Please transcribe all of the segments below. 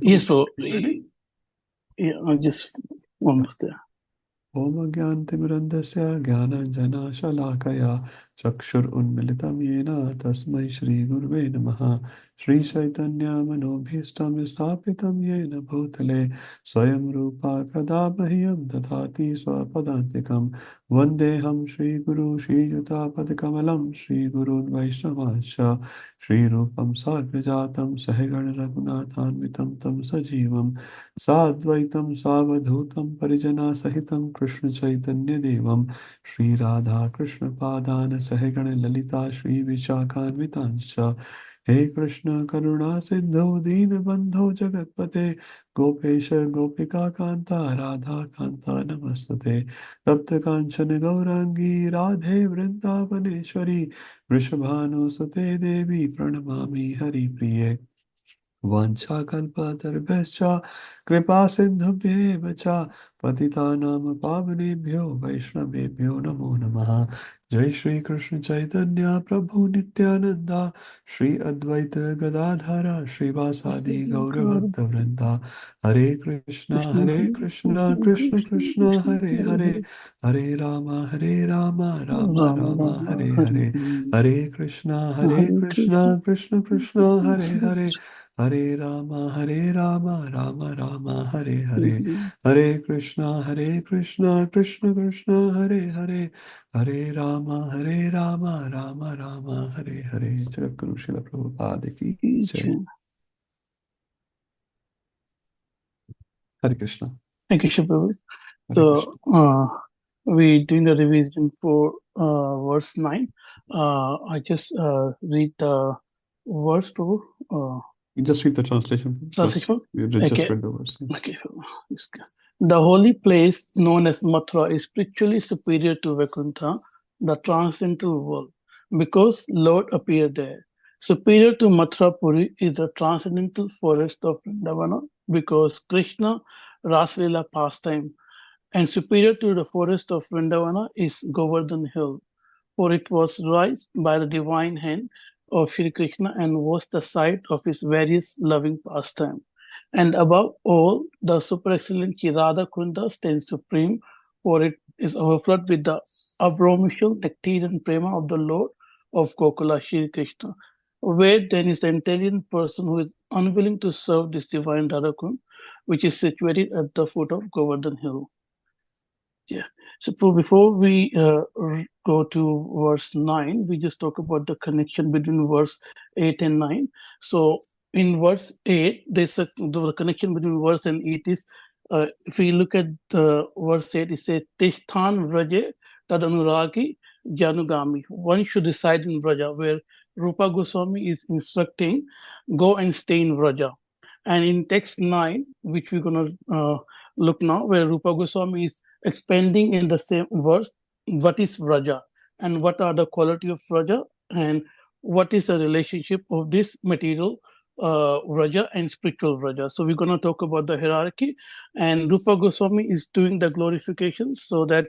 Yes, so ready? yeah, I'm just almost there. Om Gyantimirandasya Gyananjana-shalakaya Chakshur-unmilitam yena Tasmai Shri-Gurve Namaha Shri Chaitanya Manobhishtam Sthapitam yena Bhutale Swayam Rupa Kadabahiyam Dadhati Swapadantikam Vandeham Shri-Guru Shri-Yuta-padakamalam Shri-Gurun Vaishnavascha Shri-Rupam Sagrajatam Sahagana Raghunathanvitam Tam Sajivam Sadvaitam Savadhutam Parijana Sahitam Krishna Chaitanya Devam Shri Radha Krishna Padana Sahagana Lalita Shri Vishakhanvitancha He Krishna Karuna Sindhu Dina Bandho Jagatpate Gopesha Gopika Kanta Radha Kanta Namastate Tapta Kanchana Gaurangi Radhe Vrindavaneshwari Vrishabhanu Sate Devi Pranamami Hari Priye Vanchakalpatarvescha kripa sindhubhyeva cha patitanam pavanebhyo vaishnavebhyo namo namaha. Jai Shri Krishna Chaitanya Prabhu Nityananda Shri Advaita Gadadhara Shri Vasadi Gaura Bhakta Vrinda Hare Krishna Krishna Krishna Hare Hare Hare Rama Rama Rama Hare Hare Hare Krishna Krishna Krishna Hare Hare Hare Rama Rama Rama Hare Hare Hare Krishna Krishna Krishna Hare Hare Hare Rama Rama Rama Hare Hare. Jai Guru Srila Prabhupada ki jai. Hare Krishna. Thank you, Prabhu. Hare Krishna. So we're doing the revision for verse 9. I just read the verse, Prabhu. You just read the translation. Translation? You just Okay. read the verse. Okay. The holy place known as Mathura is spiritually superior to Vaikuntha, the transcendental world, because Lord appeared there. Superior to Mathura Puri is the transcendental forest of Vrindavana, because Krishna Raslila pastime. And superior to the forest of Vrindavana is Govardhan Hill, for it was raised by the divine hand of Sri Krishna and was the site of his various loving pastime. And above all, the super excellent Sri Radha Kunda stands supreme, for it is overflowed with the abromical nectarian prema of the Lord of Gokula, Sri Krishna. Where then is the intelligent person who is unwilling to serve this divine Radha Kund, which is situated at the foot of Govardhan Hill. Yeah. So before we go to verse 9, we just talk about the connection between verse 8 and 9. So in verse 8, the connection between verse and 8 is, if we look at the verse 8, it says, Tishthan Vraje Tadanuragi Janugami. One should reside in Vraja, where Rupa Goswami is instructing, go and stay in Vraja. And in text 9, which we're going to look now, where Rupa Goswami is expanding in the same verse, what is Vraja and what are the quality of Vraja and what is the relationship of this material Vraja and spiritual Vraja. So we're going to talk about the hierarchy, and Rupa Goswami is doing the glorification so that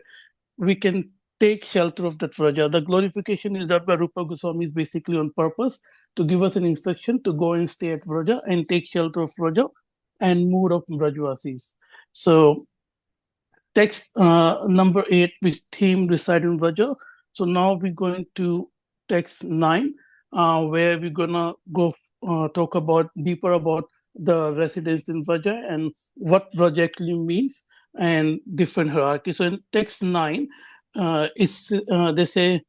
we can take shelter of that Vraja. The glorification is that by Rupa Goswami is basically on purpose to give us an instruction to go and stay at Vraja and take shelter of Vraja and mood of Brajvasis. So text number 8, which theme reside in Vraja. So now we're going to text 9, where we're gonna go talk about deeper about the residence in Vraja and what Vraja actually means and different hierarchy. So in text 9, they say,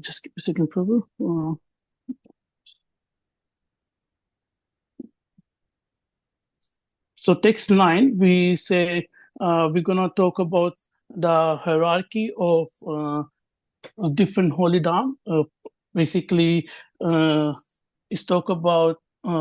just give a second, Prabhu. So text 9, we say we're gonna talk about the hierarchy of different holy dham. Basically, it's talk about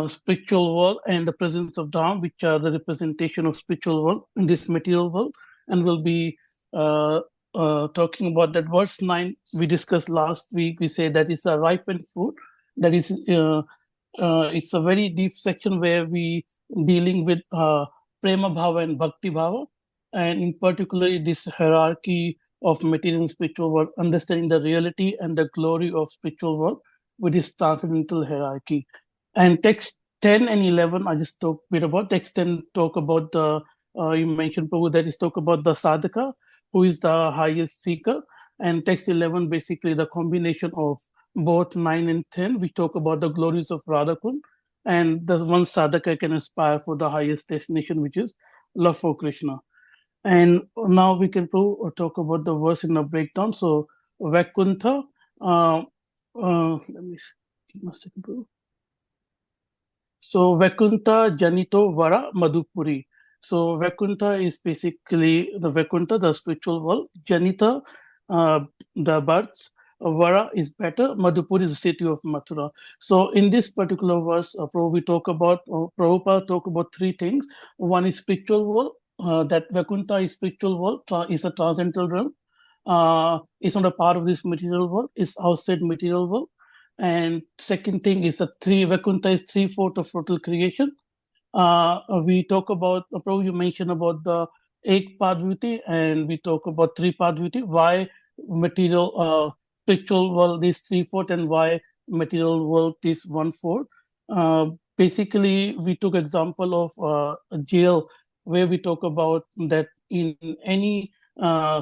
spiritual world and the presence of dham, which are the representation of spiritual world in this material world, and we'll be talking about that. Verse 9 we discussed last week. We say that it's a ripened fruit. That is, it's a very deep section where we dealing with prema bhava and bhakti bhava, and in particular this hierarchy of material and spiritual world, understanding the reality and the glory of spiritual world with this transcendental hierarchy. And text 10 and 11, I just talk a bit about. Text 10 talk about the, you mentioned, Prabhu, that is talk about the sadhaka, who is the highest seeker. And text 11, basically the combination of both 9 and 10. We talk about the glories of Radhakund. And the one sadhaka can aspire for the highest destination, which is love for Krishna. And now we can talk about the verse in a breakdown. So, Vaikuntha, let me give me a second, Prabhu. So Vaikuntha Janito Vara Madhupuri. So Vaikuntha is basically the Vaikuntha, the spiritual world. Janita, uh, the births. Vara is better. Madhupuri is the city of Mathura. So in this particular verse, Prabhupada talk about three things. One is spiritual world. That Vaikuntha is spiritual world, is a transcendental realm. It's not a part of this material world. It's outside material world. And second thing is the three Vaikuntha is 3/4 of total creation. We talk about, Prabhu, you mentioned about the Ek Padviti, and we talk about three Padviti. Why material spiritual world is 3/4 and why material world is 1/4. Basically, we took example of a jail where we talk about that in any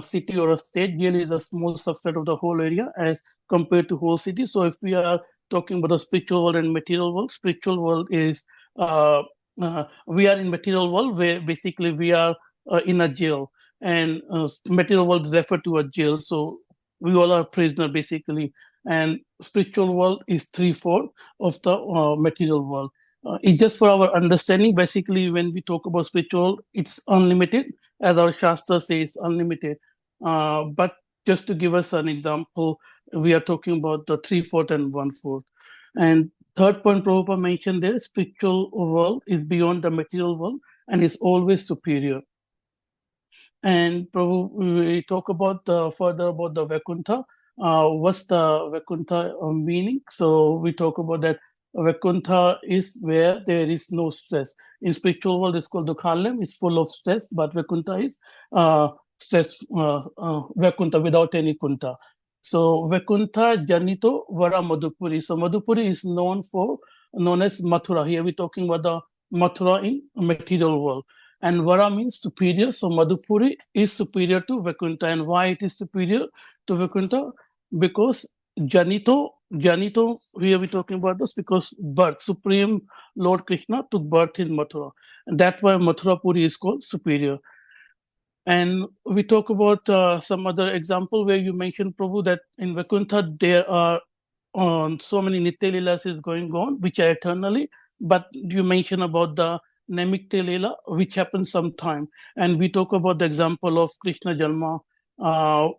city or a state, jail is a small subset of the whole area as compared to whole city. So if we are talking about the spiritual world and material world, spiritual world is we are in material world where basically we are in a jail, and material world refer to a jail. So we all are prisoner basically, and spiritual world is 3/4 of the material world. It's just for our understanding. Basically, when we talk about spiritual, it's unlimited, as our Shastra says, unlimited. But just to give us an example, we are talking about the 3/4 and 1/4. And third point Prabhupada mentioned there, spiritual world is beyond the material world and is always superior. And Prabhu, we talk about further about the Vaikuntha. What's the Vaikuntha meaning? So we talk about that Vaikuntha is where there is no stress. In spiritual world, it's called Dukhalem. It's full of stress, but Vaikuntha is stress. Vaikuntha without any kunta. So Vaikuntha Janito Vara Madhupuri. So Madhupuri is known as Mathura. Here we're talking about the Mathura in material world. And Vara means superior. So Madhupuri is superior to Vaikuntha. And why it is superior to Vaikuntha? Because Janito, here we're talking about this because birth, Supreme Lord Krishna took birth in Mathura. And that's why Mathura Puri is called superior. And we talk about some other example where you mentioned, Prabhu, that in Vaikuntha there are so many Nitya Leelas is going on, which are eternally. But you mentioned about the Naimitya Leela, which happens sometime. And we talk about the example of Krishna Jalma. Uh,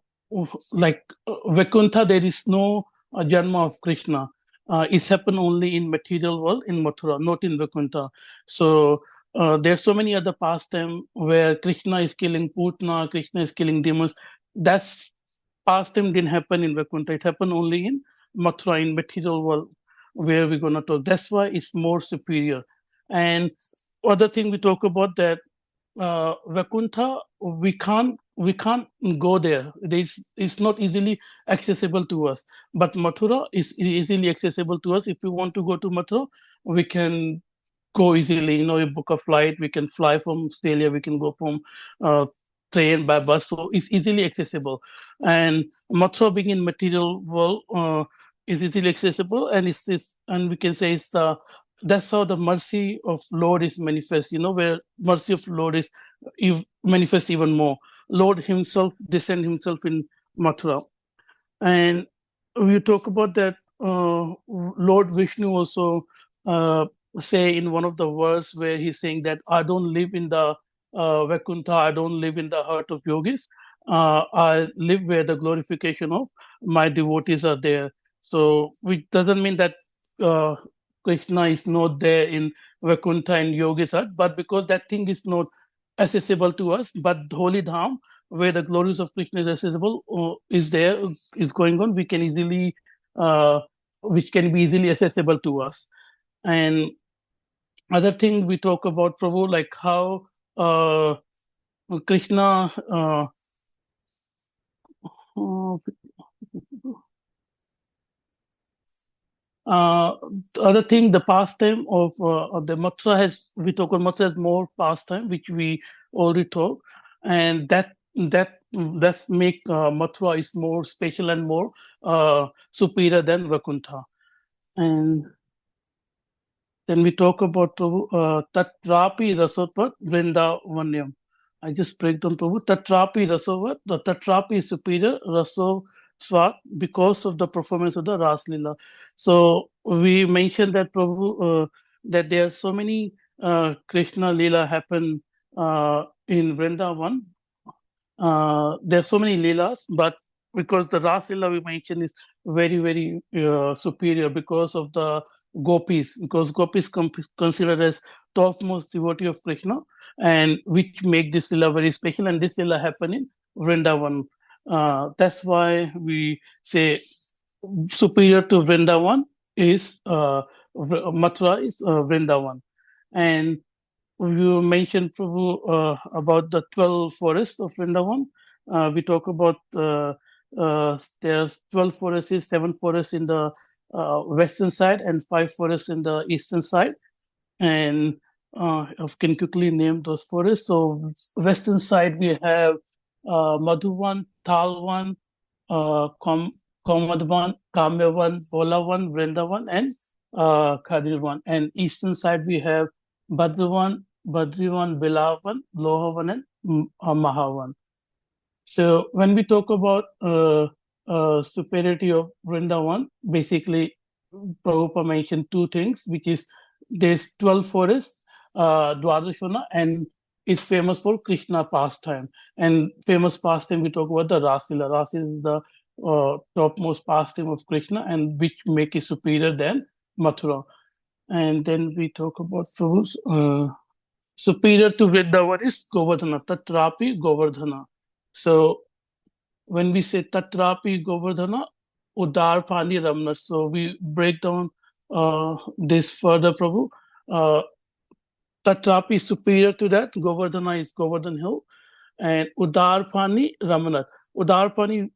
like Vaikuntha, there is no Janma of Krishna. It's happened only in material world in Mathura, not in Vaikuntha. So there's so many other pastime where Krishna is killing Putna, Krishna is killing demons. That's pastime didn't happen in Vaikuntha. It happened only in Mathura, in material world, where we're gonna talk. That's why it's more superior. And other thing we talk about that Vaikuntha, we can't go there. It's not easily accessible to us. But Mathura is easily accessible to us. If we want to go to Mathura, we can go easily. You book a flight. We can fly from Australia. We can go from uh, train by bus. So it's easily accessible. And Mathura being in material world is easily accessible, and and we can say that's how the mercy of Lord is manifest. Where mercy of Lord is manifest even more. Lord Himself descend Himself in Mathura. And we talk about that Lord Vishnu also uh, say in one of the verse where he's saying that I don't live in the Vaikuntha, I don't live in the heart of yogis. I live where the glorification of my devotees are there. So which doesn't mean that uh, Krishna is not there in Vaikuntha and yogis heart, but because that thing is not accessible to us, but Holy Dham, where the glories of Krishna is accessible, is there, is going on, we can easily, which can be easily accessible to us. And other thing we talk about, Prabhu, like how uh, Krishna, uh, The other thing, the pastime of the Matsua we talk about Matsua has more pastime, which we already talked, and that's make Mathura is more special and more superior than Vakuntha. And then we talk about Prabhu, Tatrapi Rasotvat Vrindavanyam. I just break down Prabhu. Tatrapi Rasovat, the Tatrapi is superior, Raso Swat, because of the performance of the Ras Lila. So we mentioned that Prabhu, that there are so many Krishna Lila happen in Vrindavan. There are so many Leelas, but because the Ras Leela we mentioned is very, very superior because of the gopis, because gopis considered as topmost devotee of Krishna, and which make this Leela very special. And this Leela happen in Vrindavan. That's why we say superior to Vrindavan is Mathura is Vrindavan. And you mentioned, Prabhu, about the 12 forests of Vrindavan. We talk about there's 12 forests, 7 forests in the western side and 5 forests in the eastern side. And I can quickly name those forests. So western side we have Madhuvan, Thalvan, Komadvan, Kamyavan, Bolavan, Vrindavan, and Khadirvan. And eastern side we have Bhadravan, Badrivan, Bilavan, Lohavan, and Mahavan. So when we talk about superiority of Vrindavan, basically Prabhupada mentioned two things, which is there's 12 forests, Dwadashana, and is famous for Krishna pastime. And famous pastime, we talk about the Rasila. Rasila is the topmost pastime of Krishna, and which make it superior than Mathura. And then we talk about Prabhu's superior to Vrindavan is Govardhana, Tatrapi Govardhana. So when we say Tatrapi Govardhana, Udar Pani Ramna. So we break down this further, Prabhu. Tatrapi is superior to that. Govardhana is Govardhan Hill. And Udar Pani Ramana. Udar Pani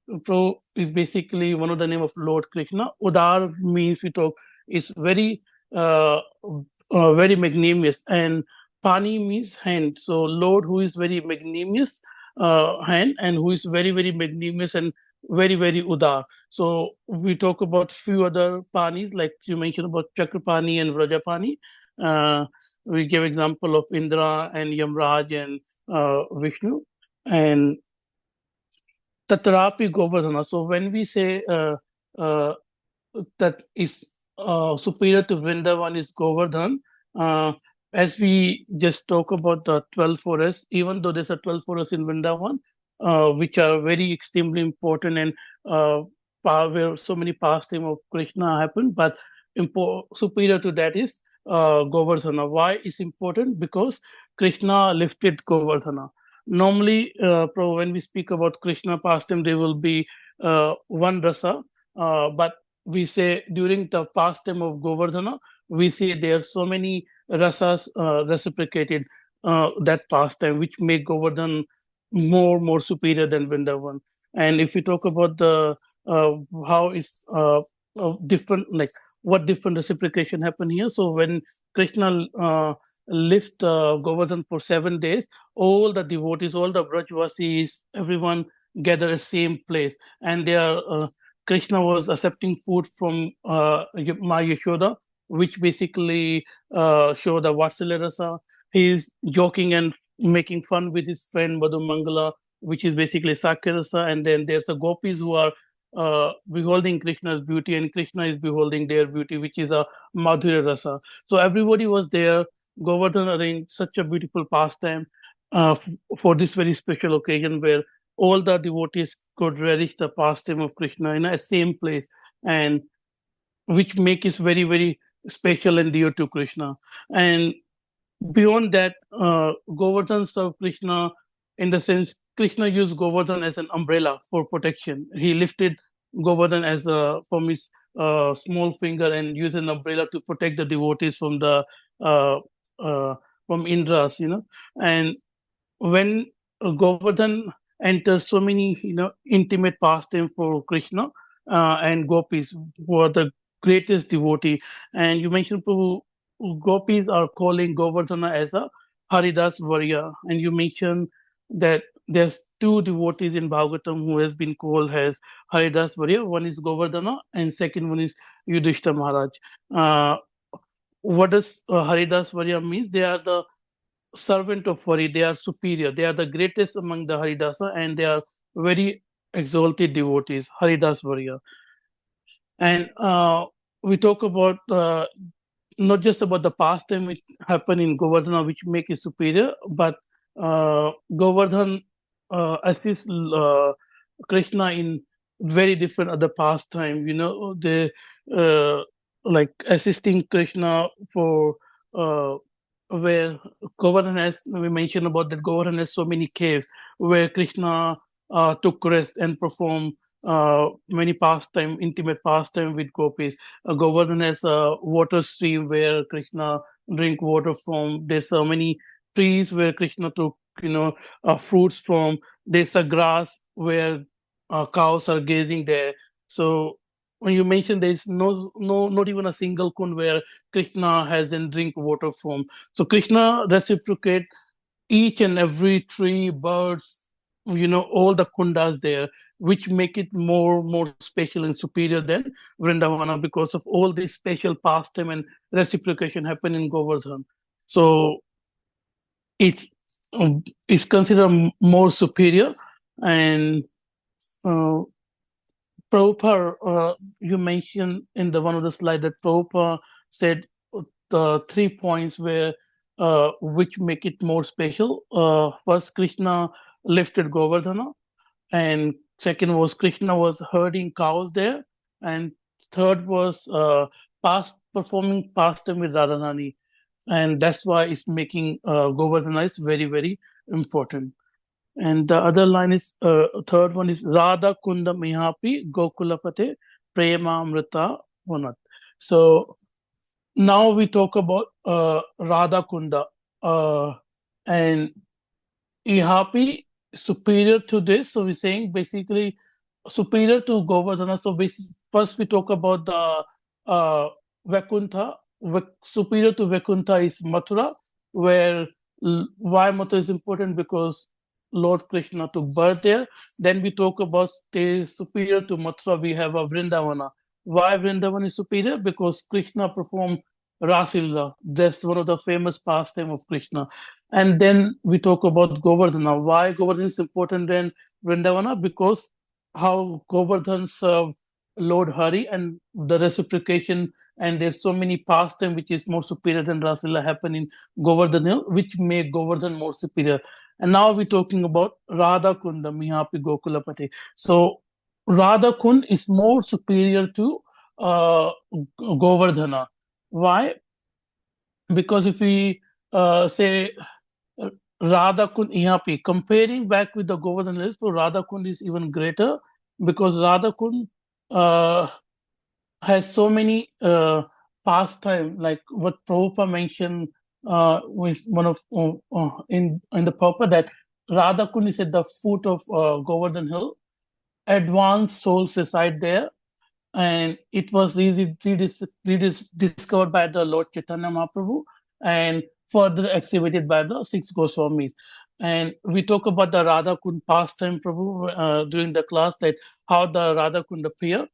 is basically one of the name of Lord Krishna. Udar means we talk is uh, very magnanimous, and Pani means hand. So Lord who is very magnanimous hand, and who is very, very magnanimous and very, very udar. So we talk about few other panis, like you mentioned about Chakrapani and Vrajapani. We give example of Indra and Yamraj and Vishnu, and Tatrapi Govardhana. So when we say uh, that is superior to Vrindavan is Govardhan. Uh, as we just talk about the 12 forests, even though there's a 12 forests in Vrindavan, which are very extremely important and where so many pastime of Krishna happen, but superior to that is Govardhana. Why is important? Because Krishna lifted Govardhana. Normally, when we speak about Krishna pastime, there will be one rasa, but we say during the pastime of Govardhana, we see there are so many rasas reciprocated that pastime, which make Govardhan more superior than Vrindavan. And if we talk about the how is different, like what different reciprocation happen here. So when Krishna lift Govardhan for 7 days, all the devotees, all the Brajvasis, everyone gather at the same place, and they are Krishna was accepting food from Ma Yashoda, which basically show the Vatsalya Rasa. He's joking and making fun with his friend Madhu Mangala, which is basically Sakya Rasa. And then there's the gopis who are beholding Krishna's beauty, and Krishna is beholding their beauty, which is a Madhurya Rasa. So everybody was there. Govardhan arranged such a beautiful pastime for this very special occasion where all the devotees could relish the pastime of Krishna in a same place, and which make it very, very special and dear to Krishna. And beyond that, Govardhan served Krishna in the sense Krishna used Govardhan as an umbrella for protection. He lifted Govardhan as from his small finger and used an umbrella to protect the devotees from the uh, from Indras, And when Govardhan enters so many, intimate pastime for Krishna and gopis, who are the greatest devotee. And you mentioned, Prabhu, gopis are calling Govardhana as a Haridas Varya, and you mentioned that there's two devotees in Bhagavatam who has been called as Haridas Varya. One is Govardhana, and second one is Yudhishthira Maharaj. Uh, what does Haridas Varya means? They are the servant of Hari. They are superior. They are the greatest among the Haridasa, and they are very exalted devotees. Haridas Varya. And we talk about not just about the pastime which happen in Govardhana, which make it superior, but Govardhan assists Krishna in very different other pastime. They uh, like assisting Krishna for uh, where Govardhan has. We mentioned about that Govardhan has so many caves where Krishna took rest and performed many pastime, intimate pastime with gopis. Govardhan has a water stream where Krishna drink water from. There's so many trees where Krishna took, fruits from. There's a grass where cows are gazing there. So when you mentioned there's not even a single kund where Krishna hasn't drink water from. So Krishna reciprocate each and every tree, birds, all the kundas there, which make it more special and superior than Vrindavana because of all this special pastime and reciprocation happen in Govardhan. So it's it's considered more superior. And uh, Prabhupada, you mentioned in the one of the slide that Prabhupada said the 3 points where which make it more special. First, Krishna lifted Govardhana, and second was Krishna was herding cows there, and third was past performing pastime with Radharani, and that's why it's making Govardhana is very important. And the other line is third one is Radha Kunda Mihapi Gokulapate Premamrita Vanat. So now we talk about Radha Kunda, and Ihapi superior to this. So we're saying basically superior to Govardhana. So first we talk about the Vaikuntha. Superior to Vaikuntha is Mathura, where why Mathura is important because Lord Krishna took birth there. Then we talk about the superior to Mathura. We have a Vrindavana. Why Vrindavan is superior? Because Krishna performed Rasilila. That's one of the famous pastime of Krishna. And then we talk about Govardhana. Why Govardhana is important than Vrindavana? Because how Govardhan served Lord Hari and the reciprocation, and there's so many pastime which is more superior than Rasilila happen in Govardhan Hill, which make Govardhan more superior. And now we're talking about Radha Kunda, Mihapi Gokulapati. So Radha Kund is more superior to Govardhana. Why? Because if we say Radha Kund Ihapi, comparing back with the Govardhan list, so Radha Kund is even greater because Radha Kund uh, has so many pastime, like what Prabhupada mentioned with one of in the Prabhupada that Radha Kund is at the foot of Govardhan Hill. Advanced souls reside there, and it was discovered by the Lord Chaitanya Mahaprabhu and further exhibited by the six Goswamis. And we talk about the Radha Kund pastime, Prabhu, during the class, that how the Radha Kund appear.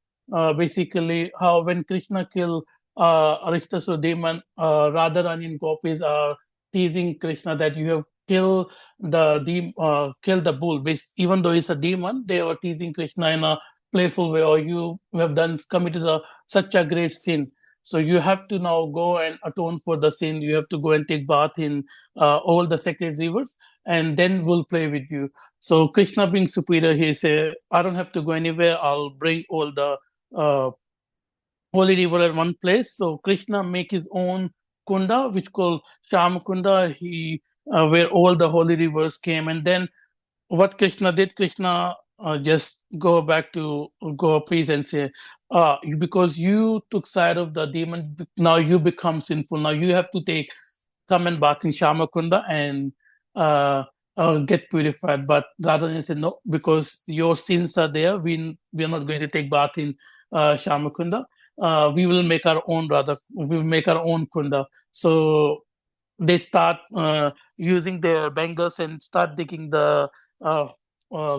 Basically, how when Krishna killed Arishtasur demon, Radharani and gopis are teasing Krishna that you have killed the bull. Even though it's a demon, they were teasing Krishna in a playful way, or you have committed such a great sin, so you have to now go and atone for the sin. You have to go and take bath in all the sacred rivers, and then we'll play with you. So Krishna being superior, he say, I don't have to go anywhere, I'll bring all the uh, holy river at one place. So Krishna make his own kunda, which called Sham Kunda, where all the holy rivers came. And then what Krishna did, Krishna just go back to gopis and say, because you took side of the demon, now you become sinful. Now you have to come and bath in Shamakunda and get purified. But Radharani said, no, because your sins are there, we are not going to take bath in Shamakunda. we will make our own kunda. So they start using their bangers and start digging the uh,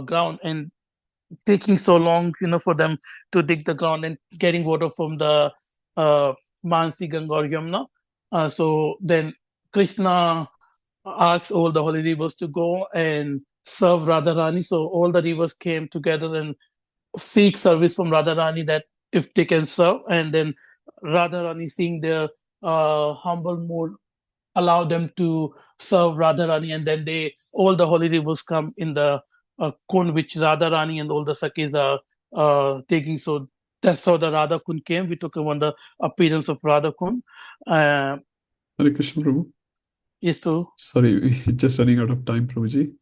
ground, and taking so long, for them to dig the ground and getting water from the uh, Mansi, Ganga or Yamuna. So then Krishna asks all the holy rivers to go and serve Radharani. So all the rivers came together and seek service from Radharani, that if they can serve. And then Radharani, seeing their humble mood, allow them to serve Radharani. And then all the holy rivers come in the Kund, which Radharani and all the Sakis are taking. So that's how the Radha Kund came. We took on the appearance of Radha Kund. Hare Krishna, Prabhu. Yes, Prabhu. Sorry, we're just running out of time, Prabhuji.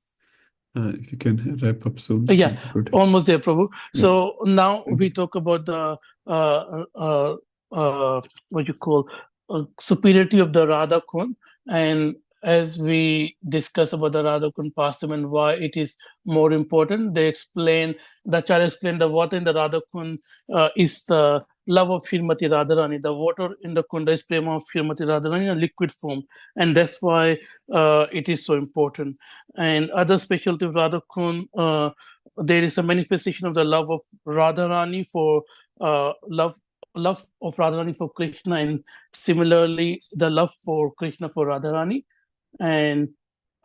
If you can wrap up soon. Yeah, that'd be good. almost there, Prabhu. Yeah. So now Thank we you. talk about the what you call superiority of the Radha Kund. And as we discuss about the Radha Kund pastime and why it is more important, the Acharya explained the water in the Radha Kund is the love of Srimati Radharani. The water in the Kunda is prema of Srimati Radharani in a liquid form, and that's why it is so important. And other specialty of Radha Kund, there is a manifestation of the love of Radharani for love of Radharani for Krishna, and similarly the love for Krishna for Radharani. And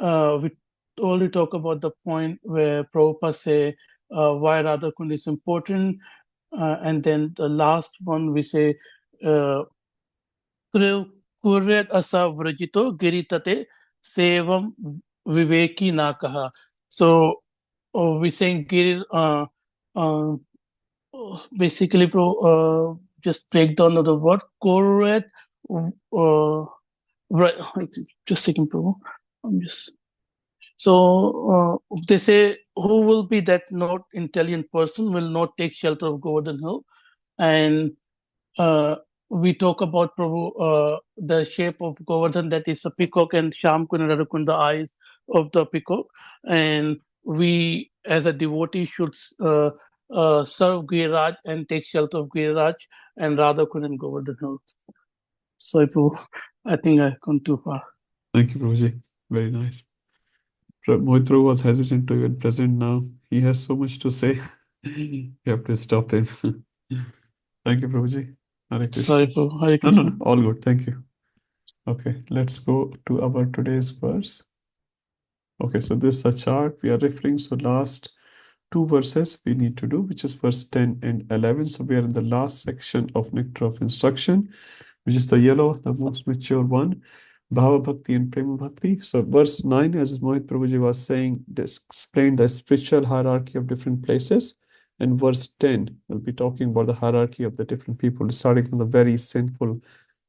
we only talk about the point where Prabhupada say why Radha Kund is important, and then the last one we say uh, Kuryat asa vrajito giritate sevam viveki nakaha. So we saying Giri, uh, basically, just break down of the word correct. Right, just a second, bro. I'm just they say, who will be that not intelligent person will not take shelter of Govardhan Hill. And uh, we talk about Prabhu, the shape of Govardhan, that is a peacock, and Shamkun and Radhakund, the eyes of the peacock. And we, as a devotee, should serve Giriraj and take shelter of Giriraj and Radhakund and Govardhan Hill. So, Prabhu, I think I've gone too far. Thank you, Prabhuji. Very nice. Mohit Prabhu was hesitant to even present now. He has so much to say. You have to stop him. Thank you, Prabhuji. Hare Krishna. Sorry, Prabhu. Hare No, no, Krishna. no, all good. Thank you. Okay, let's go to our today's verse. Okay, so this is a chart we are referring. So last two verses we need to do, which is verse 10 and 11. So we are in the last section of Nectar of Instruction, which is the yellow, the most mature one, Bhava Bhakti and Prema Bhakti. So verse 9, as Mohit Prabhuji was saying, explained the spiritual hierarchy of different places. And verse 10 will be talking about the hierarchy of the different people, starting from the very sinful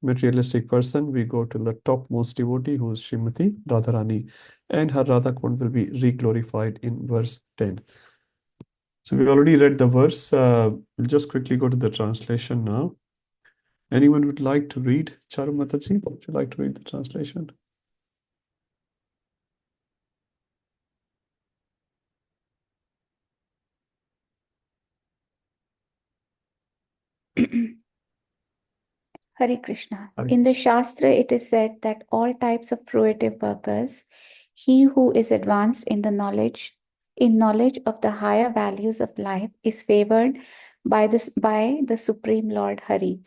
materialistic person. We go to the topmost devotee, who is Srimati Radharani, and her Radha Kund will be re-glorified in verse 10. So we already read the verse. We'll just quickly go to the translation now. Anyone would like to read? Charu Mataji, would you like to read the translation? Hare Krishna. Hare In the Krishna. Shastra, it is said that all types of fruitive workers, he who is advanced in knowledge of the higher values of life, is favored by the Supreme Lord Hari.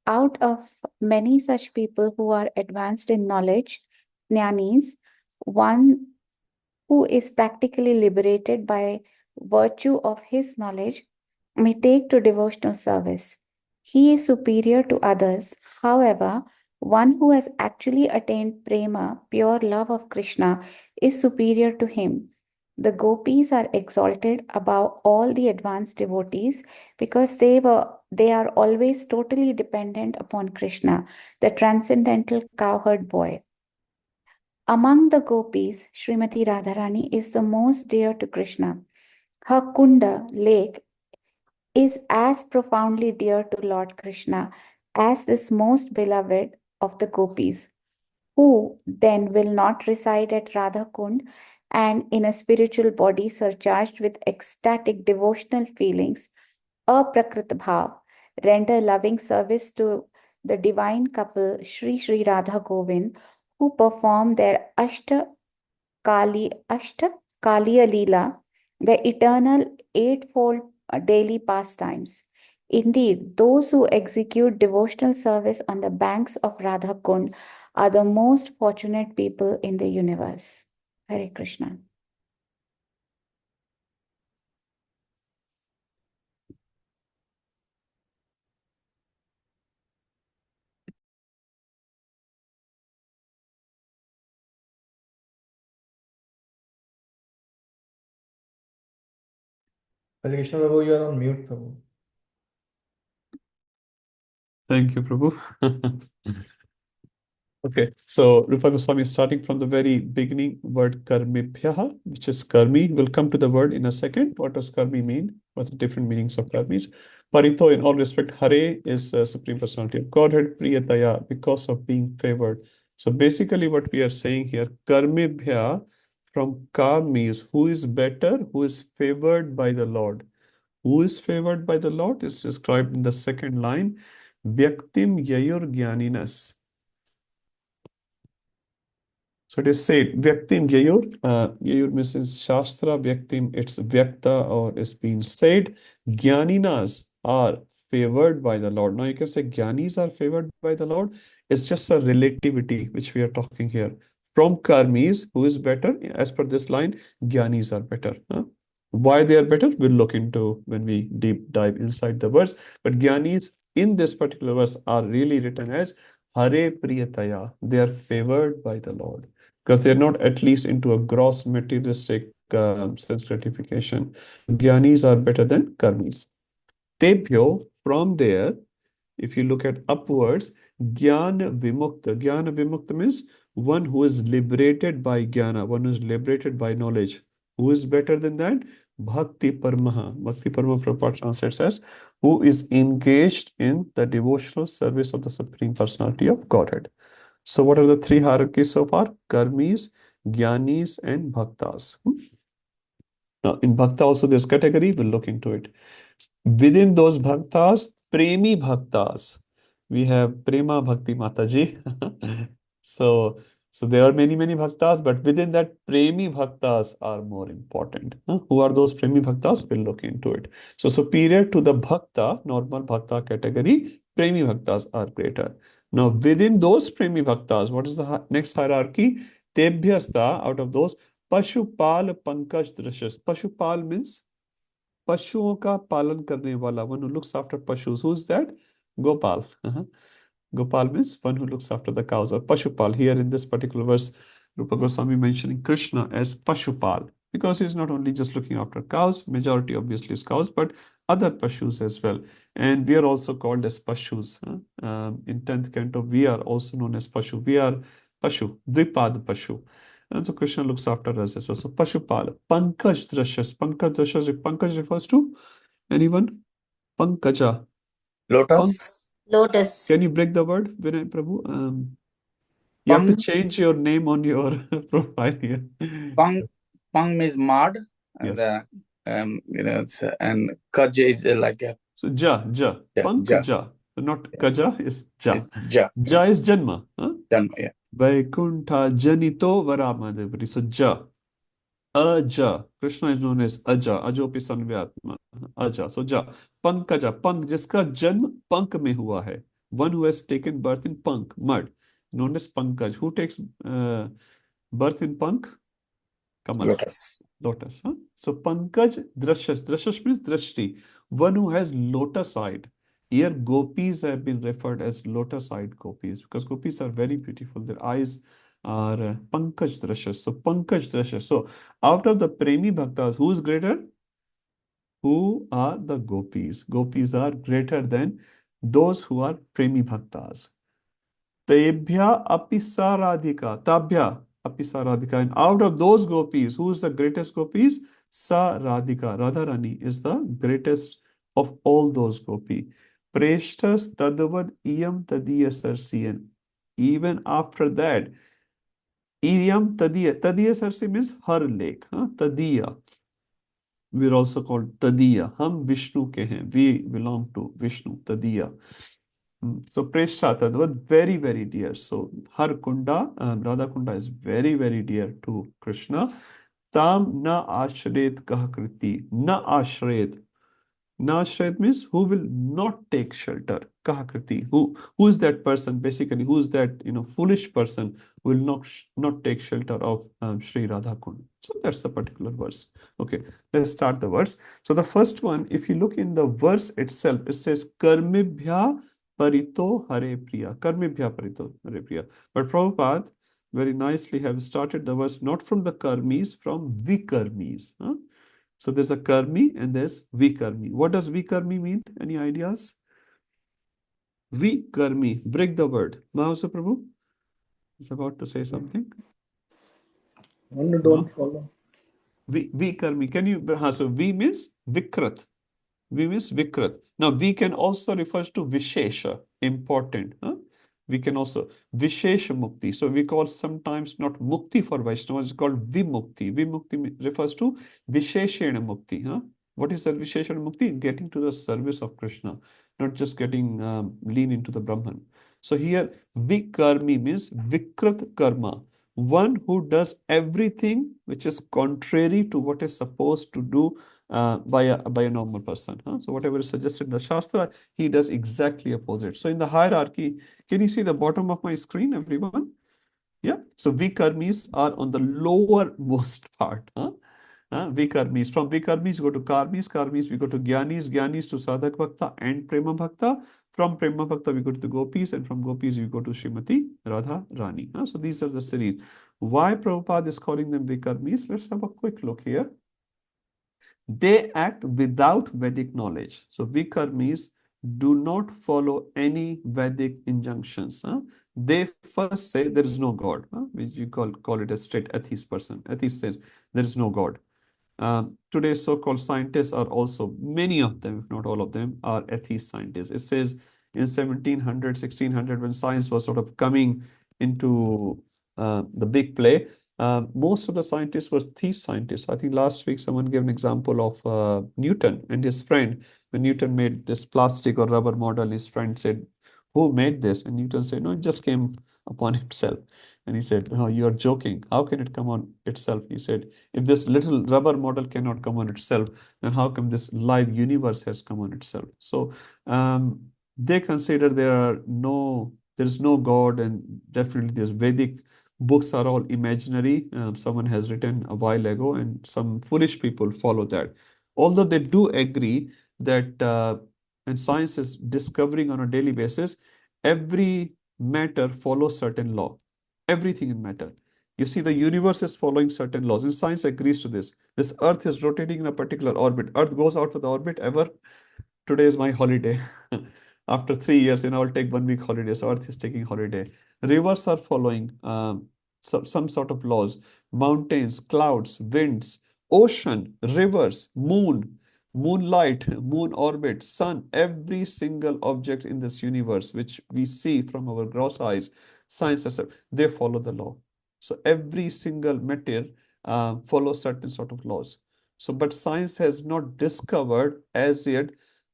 Out of many such people who are advanced in knowledge, jnanis, one who is practically liberated by virtue of his knowledge may take to devotional service. He is superior to others. However, one who has actually attained prema, pure love of Krishna, is superior to him. The gopis are exalted above all the advanced devotees because they are always totally dependent upon Krishna, the transcendental cowherd boy. Among the gopis, Srimati Radharani is the most dear to Krishna. Her Kunda lake is as profoundly dear to Lord Krishna as this most beloved of the gopis. Who then will not reside at Radha Kund and in a spiritual body surcharged with ecstatic devotional feelings, aprakrit bhav, render loving service to the divine couple Sri Sri Radha Govind, who perform their Ashta Kaliya Leela, the eternal eightfold daily pastimes. Indeed, those who execute devotional service on the banks of Radha Kund are the most fortunate people in the universe. Hare Krishna. Hare Krishna Prabhu, you are on mute, Prabhu. Thank you, Prabhu. Okay, so Rupa Goswami is starting from the very beginning, word karmibhyaha, which is karmi. We'll come to the word in a second. What does karmi mean? What's the different meanings of karmis? Parito, in all respect, Hare is Supreme Personality of Godhead, Priyataya, because of being favored. So basically what we are saying here, karmibhya from ka means who is better, who is favored by the Lord. Who is favored by the Lord is described in the second line, Vyaktim Yayur Gyaninas. So it is said, Vyaktim Yayur. Yayur means in Shastra, Vyaktim, it's Vyakta or it's been said. Gyaninas are favored by the Lord. Now you can say Gyanis are favored by the Lord. It's just a relativity which we are talking here. From Karmis, who is better? As per this line, Gyanis are better. Why they are better, we'll look into when we deep dive inside the verse. But Gyanis in this particular verse are really written as Hare Priyataya. They are favored by the Lord because they're not at least into a gross materialistic sense gratification. Gyanis are better than Karmis. Tebhyo, from there, if you look at upwards, Jnana Vimukta. Jnana Vimukta means one who is liberated by Jnana, one who is liberated by knowledge. Who is better than that? Bhakti Paramaha. Bhakti Paramaha Prabhupada translates as who is engaged in the devotional service of the Supreme Personality of Godhead. So what are the three hierarchies so far? Karmis, Jnanis, and Bhaktas. Now in Bhakta also there's category, we'll look into it. Within those bhaktas, premi bhaktas, we have Prema Bhakti Mataji. So there are many bhaktas, but within that, premi bhaktas are more important. Who are those premi bhaktas? We'll look into it. So superior to the bhakta, normal bhakta category, premi bhaktas are greater. Now within those premi bhaktas, what is the next hierarchy? Tebhyasta, out of those, Pashupal Pankaj Drashas. Pashupal means पशुओं का पालन करने वाला, one who looks after pashus. Who's that? Gopal. Gopal means one who looks after the cows, or Pashupal. Here in this particular verse, Rupa Goswami mentioning Krishna as Pashupal because he's not only just looking after cows, majority obviously is cows, but other pashus as well. And we are also called as pashus. In 10th canto, we are also known as pashu. We are pashu, Dvipad pashu. And so Krishna looks after us as well. So Pashupal, Pankaj Drashas. Pankaj refers to anyone? Pankaja. Lotus. Lotus. Can you break the word, Vinay Prabhu? You have to change your name on your profile here. Pang means mud, and Yes. and kaj is like a So Ja. Pankaja. So not Kaja, is Ja. ja. Ja is Janma. Janma, yeah. Vaikuntha Janito Varamadevri. So Ja. Aja. Krishna is known as Aja. Ajopi Sanvyatma. Aja. So Ja. Pankaja. Pank, जिसका जन्म पंख में हुआ है. One who has taken birth in Pank, mud, known as Pankaj. Who takes birth in Pank? Kamal. Lotus. Lotus. So Pankaj Drashas. Drashas means Drashti. One who has lotus eyed. Here gopis have been referred as lotus eyed gopis because gopis are very beautiful. Their eyes are Pankaj Drashas. So Pankaj Drashas. So out of the Premi Bhaktas, who is greater? Who are the gopis? Gopis are greater than those who are Premi Bhaktas. Tebhya apisaradhika. Tabhya apisaradhika. And out of those gopis, who is the greatest gopis? Saradhika. Radharani is the greatest of all those gopi. Preshtas tadavad iyam tadiya sarsiyan. Even after that, iyam tadiya. Tadiya sarsi means her lake. Tadiya. we're also called Tadiya. Hum Vishnu ke hain. We belong to Vishnu, Tadiya. So Preshata, that was very, very dear. So Har Kunda, Radha Kunda is very, very dear to Krishna. Tam na ashret kahakriti. Na ashret. Nashred means who will not take shelter. Kahakriti. Who is that person? Basically, who is that foolish person who will not take shelter of Sri Radha Kund. So that's the particular verse. Okay, let's start the verse. So the first one, if you look in the verse itself, it says Karmibhya Parito Hare Priya. Karmibhya Parito Hare Priya. But Prabhupada very nicely have started the verse not from the karmis, from vikarmis. Huh? So there's a karmi and there's vikarmi. What does vikarmi mean? Any ideas? Vikarmi. Break the word. Mahasa Prabhu is about to say something. One who No? don't follow. Vikarmi. Can you? So V means vikrat. V means vikrat. Now V can also refers to vishesha, important. Huh? We can also vishesha mukti. So we call sometimes not mukti for Vaishnavas, it's called vimukti. Vimukti refers to visheshena mukti. Huh? What is that visheshena mukti? Getting to the service of Krishna, not just getting lean into the Brahman. So here vikarmi means vikrat karma. One who does everything which is contrary to what is supposed to do by a normal person. Huh? So whatever is suggested in the Shastra, he does exactly opposite. So in the hierarchy, can you see the bottom of my screen, everyone? Yeah. So vikarmis are on the lowermost part. Huh? Vikarmis. From vikarmis, go to karmis. Karmis, we go to jnanis. Jnanis to sadhak bhakta and prema bhakta. From prema bhakta, we go to the gopis. And from gopis, we go to Srimati Radha Rani. So these are the series. Why Prabhupada is calling them vikarmis? Let's have a quick look here. They act without Vedic knowledge. So vikarmis do not follow any Vedic injunctions. They first say there is no God, which you call it a straight atheist person. Atheist says there is no God. Today's so-called scientists are also, many of them, if not all of them, are atheist scientists. It says in 1700, 1600, when science was sort of coming into the big play, most of the scientists were theist scientists. I think last week someone gave an example of Newton and his friend. When Newton made this plastic or rubber model, his friend said, "Who made this?" And Newton said, "No, it just came upon itself." And he said, "No, you're joking. How can it come on itself?" He said, "If this little rubber model cannot come on itself, then how come this live universe has come on itself?" So they consider there is no God, and definitely these Vedic books are all imaginary. Someone has written a while ago, and some foolish people follow that. Although they do agree that, and science is discovering on a daily basis, every matter follows certain law. Everything in matter. You see, the universe is following certain laws, and science agrees to this. This Earth is rotating in a particular orbit. Earth goes out of the orbit ever. Today is my holiday. After 3 years, I'll take 1 week holiday. So Earth is taking holiday. Rivers are following some sort of laws. Mountains, clouds, winds, ocean, rivers, moonlight, moon orbit, sun, every single object in this universe, which we see from our gross eyes, science, they follow the law. So every single matter follows certain sort of laws. So, but science has not discovered as yet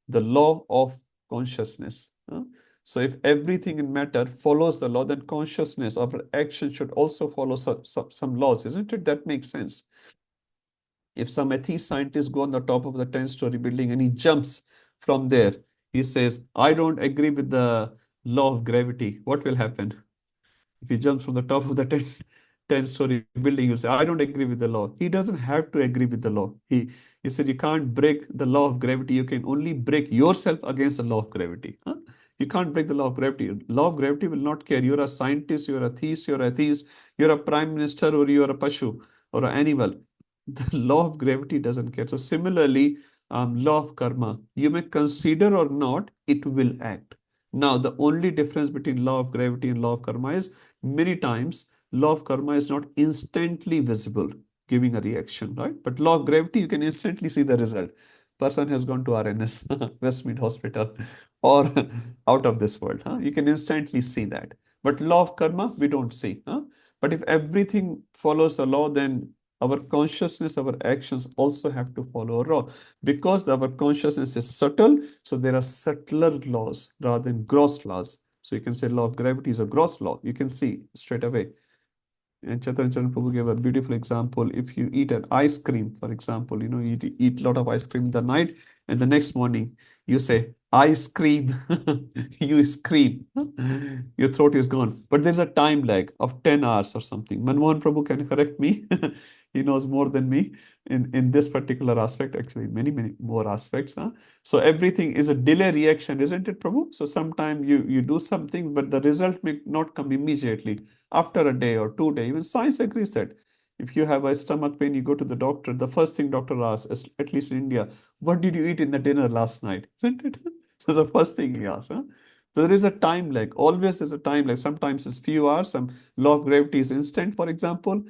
the law of consciousness. So if everything in matter follows the law, then consciousness of action should also follow some laws, isn't it? That makes sense. If some atheist scientist go on the top of the 10-story building and he jumps from there, he says, "I don't agree with the law of gravity," what will happen? If he jumps from the top of the 10-story building, you say, "I don't agree with the law." He doesn't have to agree with the law. He says you can't break the law of gravity. You can only break yourself against the law of gravity. You can't break the law of gravity. Law of gravity will not care. You're a scientist, you're a theist, you're a prime minister, or you're a pashu or an animal. The law of gravity doesn't care. So similarly, law of karma, you may consider or not, it will act. Now, the only difference between law of gravity and law of karma is many times law of karma is not instantly visible, giving a reaction, right? But law of gravity, you can instantly see the result. Person has gone to RNS, Westmead Hospital, or out of this world. You can instantly see that. But law of karma, we don't see. But if everything follows the law, then our consciousness, our actions also have to follow a law. Because our consciousness is subtle, so there are subtler laws rather than gross laws. So you can say law of gravity is a gross law. You can see straight away. And Chaitanya Prabhu gave a beautiful example. If you eat an ice cream, for example, you eat a lot of ice cream in the night, and the next morning you say, ice cream, you scream, your throat is gone. But there's a time lag of 10 hours or something. Manmohan Prabhu can correct me. He knows more than me in this particular aspect, actually, many, many more aspects. So everything is a delay reaction, isn't it, Prabhu? So sometimes you do something, but the result may not come immediately after a day or 2 days. Even science agrees that if you have a stomach pain, you go to the doctor, the first thing doctor asks, at least in India, what did you eat in the dinner last night? Isn't it? That's the first thing he asks. So there is a time lag. Always there's a time lag. Sometimes it's few hours. Some law of gravity is instant, for example.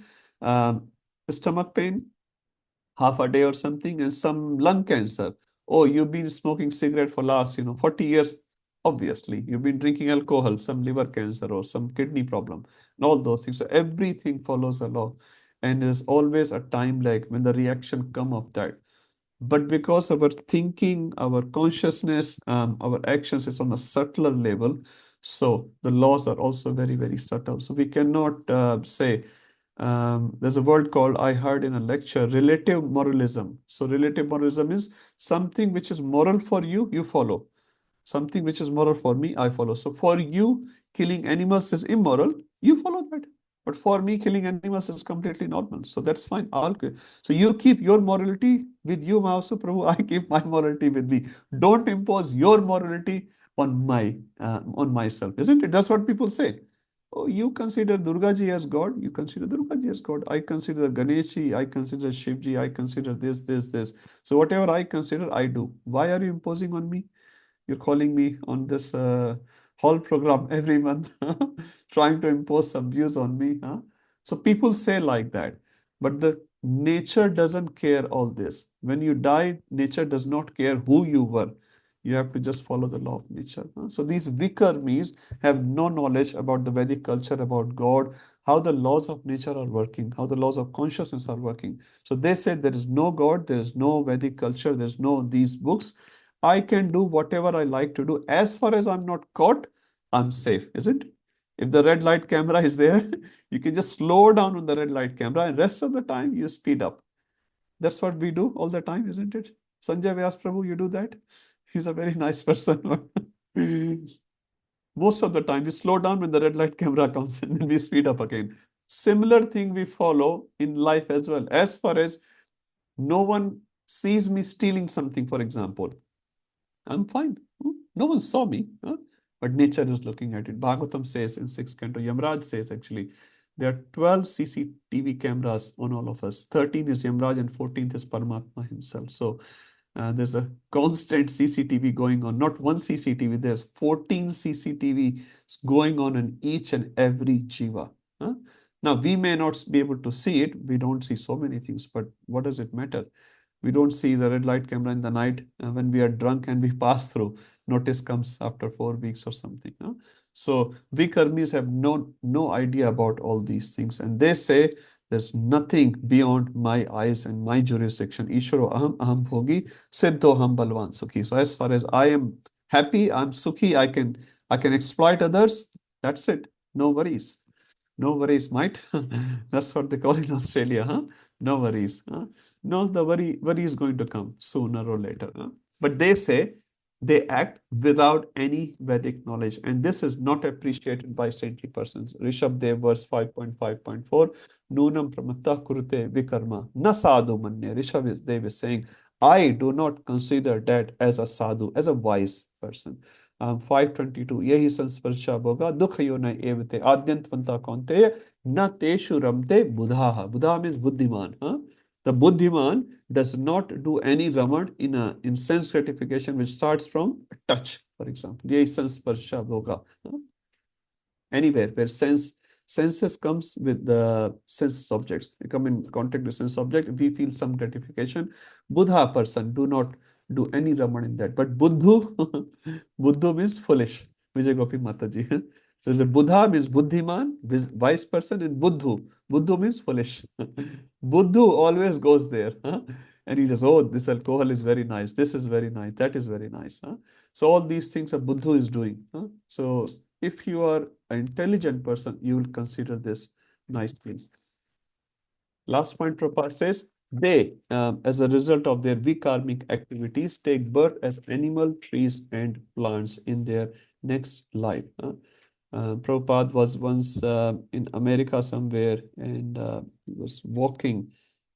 Stomach pain, half a day or something, and some lung cancer. Oh, you've been smoking cigarette for last 40 years. Obviously you've been drinking alcohol, some liver cancer or some kidney problem, and all those things. So everything follows a law, and there's always a time lag when the reaction come of that. But because our thinking, our consciousness, our actions is on a subtler level, so the laws are also very, very subtle. So we cannot say, there's a word called, I heard in a lecture, relative moralism. So relative moralism is something which is moral for you, you follow. Something which is moral for me, I follow. So for you, killing animals is immoral, you follow that. But for me, killing animals is completely normal. So that's fine. So you keep your morality with you, Mahasa Prabhu. I keep my morality with me. Don't impose your morality on myself, isn't it? That's what people say. Oh, you consider Durgaji as God. You consider Durgaji as God. I consider Ganeshi. I consider Shivji. I consider this. So whatever I consider, I do. Why are you imposing on me? You're calling me on this hall program every month, trying to impose some views on me. So people say like that, but the nature doesn't care all this. When you die, nature does not care who you were. You have to just follow the law of nature. So these Vikarmis have no knowledge about the Vedic culture, about God, how the laws of nature are working, how the laws of consciousness are working. So they say there is no God, there is no Vedic culture, there's no these books. I can do whatever I like to do. As far as I'm not caught, I'm safe, isn't it? If the red light camera is there, you can just slow down on the red light camera, and rest of the time you speed up. That's what we do all the time, isn't it? Sanjay Vyas Prabhu, you do that? He's a very nice person. Most of the time, we slow down when the red light camera comes in and we speed up again. Similar thing we follow in life as well. As far as no one sees me stealing something, for example, I'm fine. No one saw me, but nature is looking at it. Bhagavatam says in 6th canto, Yamraj says actually, there are 12 CCTV cameras on all of us. 13 is Yamraj and 14th is Paramatma himself. So there's a constant CCTV going on. Not one CCTV, there's 14 CCTV going on in each and every jiva. Now, we may not be able to see it. We don't see so many things, but what does it matter? We don't see the red light camera in the night when we are drunk and we pass through. Notice comes after 4 weeks or something. So we karmis have no idea about all these things. And they say there's nothing beyond my eyes and my jurisdiction. Ishwaro aham bhogi, siddho ham balvan sukhi. So as far as I am happy, I'm sukhi, I can exploit others. That's it. No worries. No worries, mate. That's what they call in Australia. No worries. No, the worry is going to come sooner or later. But they say they act without any Vedic knowledge. And this is not appreciated by saintly persons. Rishabh Dev, verse 5.5.4, Nunam pramatta kurute vikarma, na sadhu manye. Rishabh Dev is saying, I do not consider that as a sadhu, as a wise person. 522, yehi sansparsha bhoga dukha yona evate adyantavanta kaunteya na teshu ramte buddhaha. Buddha means buddhiman. The buddhiman does not do any raman in sense gratification which starts from touch, for example. Yehi sansparsha bhoga. Anywhere where senses comes with the sense objects, they come in contact with sense object, we feel some gratification. Buddha person do not do any raman in that. But buddhu, buddhu means foolish. Vijay Gopi Mataji. So the Buddha means Buddhiman, wise person, and Buddhu. Buddhu means foolish. Buddhu always goes there. Huh? And he says, oh, this alcohol is very nice. This is very nice. That is very nice. Huh? So all these things a Buddhu is doing. Huh? So if you are an intelligent person, you will consider this nice thing. Last point Prabhupada says, they, as a result of their vikarmic activities, take birth as animal, trees, and plants in their next life. Prabhupada was once in America somewhere, and he was walking,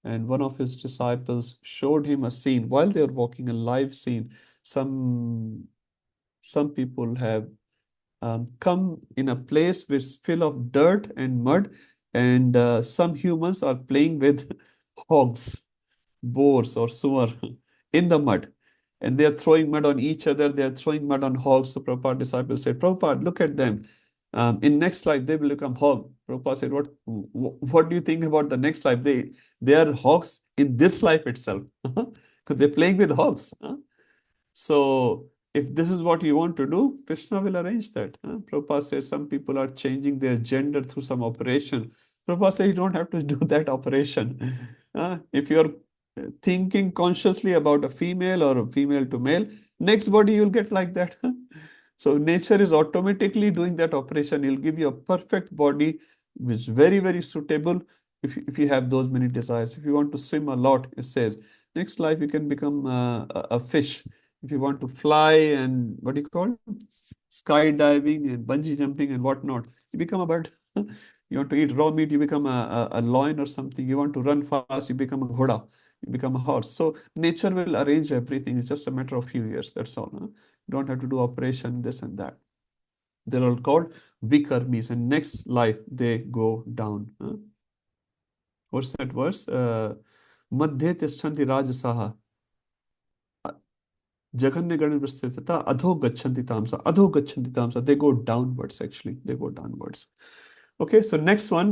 and one of his disciples showed him a scene while they were walking, a live scene. Some people have come in a place which is full of dirt and mud, and some humans are playing with hogs, boars, or sewer in the mud. And they are throwing mud on each other. They are throwing mud on hogs. So Prabhupada disciples said, Prabhupada, look at them. In next life, they will become hog. Prabhupada said, what do you think about the next life? They are hogs in this life itself. Because they're playing with hogs. So if this is what you want to do, Krishna will arrange that. Prabhupada says some people are changing their gender through some operation. Prabhupada says you don't have to do that operation. If you're thinking consciously about a female or a female to male, next body you'll get like that. So nature is automatically doing that operation. It'll give you a perfect body, which is very, very suitable if you have those many desires. If you want to swim a lot, it says, next life you can become a fish. If you want to fly and what do you call skydiving and bungee jumping and whatnot, you become a bird. You want to eat raw meat, you become a lion or something. You want to run fast, you become a ghoda, you become a horse. So nature will arrange everything. It's just a matter of few years. That's all. You don't have to do operation, this and that. They're all called vikarmis, and next life they go down. What's that verse? Madhye tishtanti rajasaha. Jaganya Ganavastita, Adho Gachanti Tamsa, Adho Gachanti Tamsa. They go downwards, actually. They go downwards. Okay, so next one,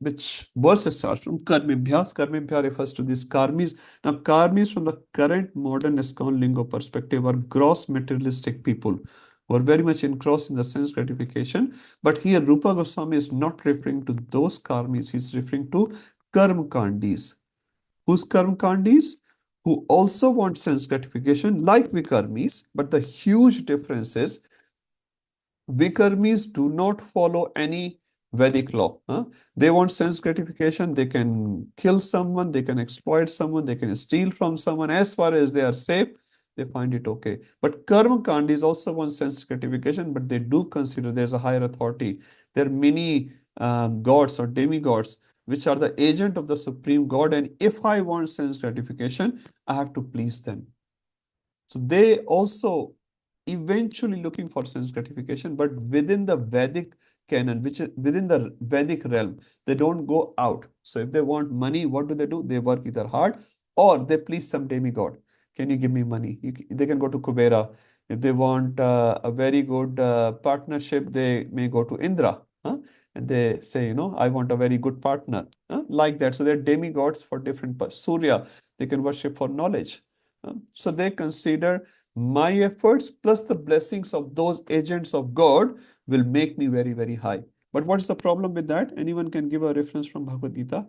which verse starts from Karmibhya. Karmibhya refers to these karmis. Now, karmis from the current modern ISKCON lingo perspective are gross materialistic people who are very much engrossed in the sense gratification. But here, Rupa Goswami is not referring to those karmis. He's referring to karmakandis. Whose karmakandis? Who also want sense gratification like vikarmis, but the huge difference is vikarmis do not follow any Vedic law. They want sense gratification. They can kill someone, they can exploit someone, they can steal from someone. As far as they are safe, they find it okay. But karmakandis also want sense gratification, but they do consider there's a higher authority. There are many gods or demigods which are the agent of the supreme God, and if I want sense gratification, I have to please them. So they also eventually looking for sense gratification, but within the Vedic canon, which is within the Vedic realm, they don't go out. So if they want money, what do? They work either hard or they please some demigod. Can you give me money? They can go to Kubera. If they want a very good partnership, they may go to Indra. And they say, I want a very good partner. Like that. So they're demigods for different Surya. They can worship for knowledge. So they consider my efforts plus the blessings of those agents of God will make me very, very high. But what's the problem with that? Anyone can give a reference from Bhagavad Gita.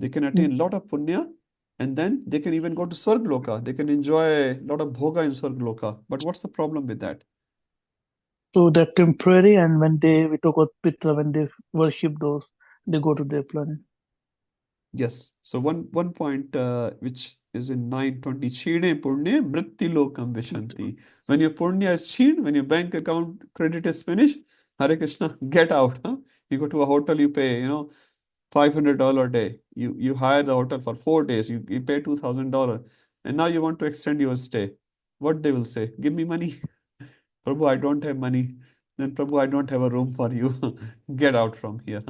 They can attain a lot of punya, and then they can even go to Swargloka. They can enjoy a lot of bhoga in Swargloka. But what's the problem with that? So they're temporary, and we talk about Pitra, when they worship those, they go to their planet. Yes. So one point which is in 920, Chide Purne Mrittilokam Vishanti. When your punya is cheated, when your bank account credit is finished, Hare Krishna, get out. You go to a hotel, you pay, $500 a day. You hire the hotel for 4 days, you pay $2,000, and now you want to extend your stay. What they will say? Give me money. Prabhu, I don't have money. Then Prabhu, I don't have a room for you. Get out from here.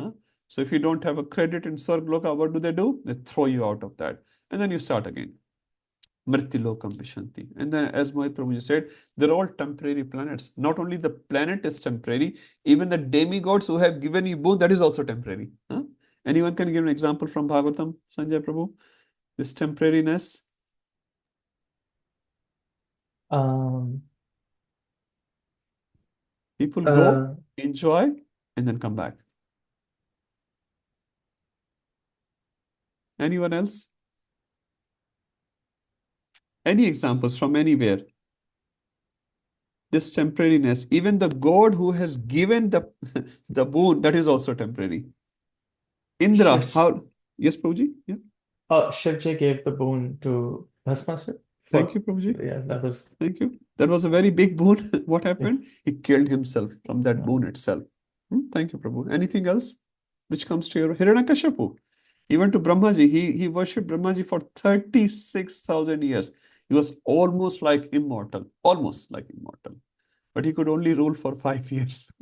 So if you don't have a credit in Swargloka, what do? They throw you out of that. And then you start again. Mritilokam Vishanti. And then as Mohit Prabhuji said, they're all temporary planets. Not only the planet is temporary, even the demigods who have given you both, that is also temporary. Anyone can give an example from Bhagavatam, Sanjay Prabhu? This temporariness? Um, People go, enjoy, and then come back. Anyone else? Any examples from anywhere? This temporariness, even the God who has given the the boon, that is also temporary. Indra, Shiv, how? Yes, Prabhuji? Yeah. Shivji gave the boon to Bhasmasur. Thank you, Prabhuji. Yeah, that was. Thank you. That was a very big boon. What Yeah. happened? He killed himself from that Yeah. boon itself. Thank you, Prabhu. Anything else which comes to your Hiranyakashipu? Even to Brahmaji, he worshipped Brahmaji for 36,000 years. He was almost like immortal, almost like immortal. But he could only rule for 5 years.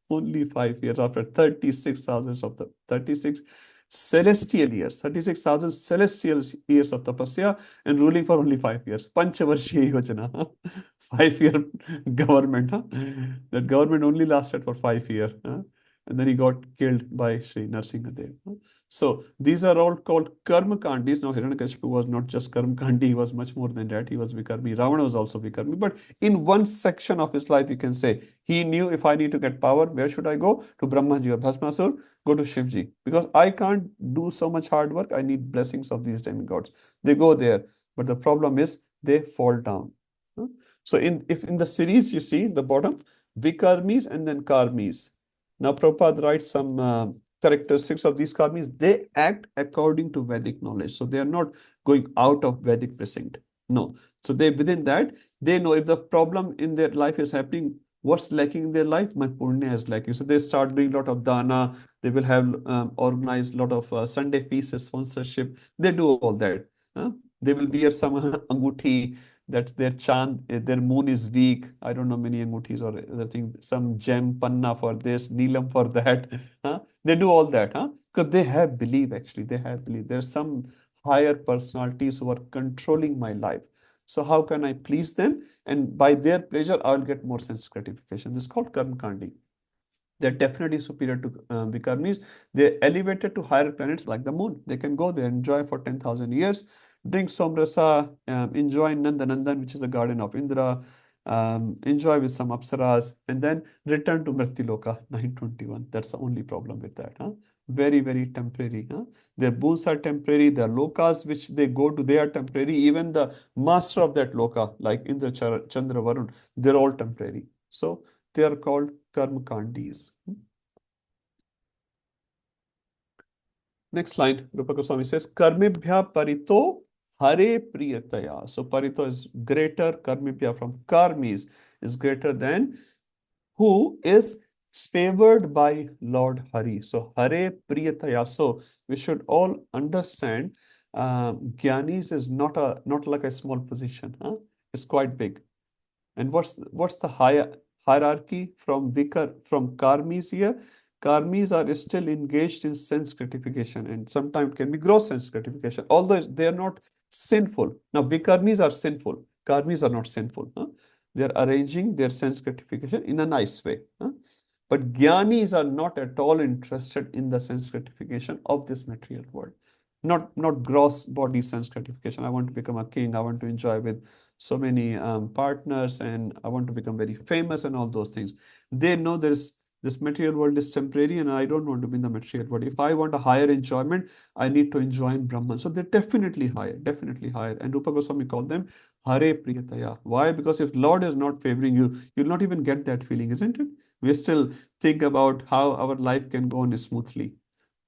Only 5 years after 36,000 of the 36 celestial years, 36,000 celestial years of tapasya and ruling for only 5 years. Panchavarshiya Yojana. 5 year government. That government only lasted for 5 years. And then he got killed by Sri Narsingadev. So these are all called karma kandis. Now Hiranyakashipu was not just karma kandi, he was much more than that. He was vikarmi. Ravana was also vikarmi. But in one section of his life, you can say, he knew if I need to get power, where should I go? To Brahmaji or Bhasmasur, go to Shivji. Because I can't do so much hard work. I need blessings of these demigods. They go there. But the problem is they fall down. So if in the series you see the bottom, vikarmis and then karmis. Now Prabhupada writes some characteristics of these karmis. They act according to Vedic knowledge. So they are not going out of Vedic precinct. No. So they within that, they know if the problem in their life is happening, what's lacking in their life? My punya is lacking. So they start doing a lot of dana. They will have organized a lot of Sunday feasts, sponsorship. They do all that. They will wear some anguthi that their chand, their moon is weak. I don't know many anguthis or other thing. Some gem panna for this, neelam for that. They do all that, because they have belief. Actually, they have belief. There's some higher personalities who are controlling my life. So how can I please them? And by their pleasure, I'll get more sense gratification. This is called karma kandi. They're definitely superior to Vikarmis. They're elevated to higher planets like the moon. They can go there, enjoy for 10,000 years, drink Somrasa, enjoy Nandanandan, which is the garden of Indra, enjoy with some Apsaras, and then return to Mrittiloka 921. That's the only problem with that. Very, very temporary. Their boons are temporary. Their lokas, which they go to, they are temporary. Even the master of that loka, like Indra, Chandra, Varun, they're all temporary. So they are called karma kandis. Next line, Rupa Goswami says, Karmibhya parito hare priyataya. So parito is greater, karmibhya from karmis is greater than who is favored by Lord Hari. So hare priyataya. So we should all understand Gyanis is not like a small position. It's quite big. And what's the hierarchy from karmis here? Karmis are still engaged in sense gratification, and sometimes can be gross sense gratification, although they are not sinful. Now, vikarmis are sinful. Karmis are not sinful. They are arranging their sense gratification in a nice way. But jnanis are not at all interested in the sense gratification of this material world. Not gross body sense gratification. I want to become a king. I want to enjoy with so many partners, and I want to become very famous and all those things. They know this material world is temporary, and I don't want to be in the material world. If I want a higher enjoyment, I need to enjoy in Brahman. So they're definitely higher, definitely higher. And Rupa Goswami called them Hare Priyataya. Why? Because if Lord is not favoring you, you'll not even get that feeling, isn't it? We still think about how our life can go on smoothly,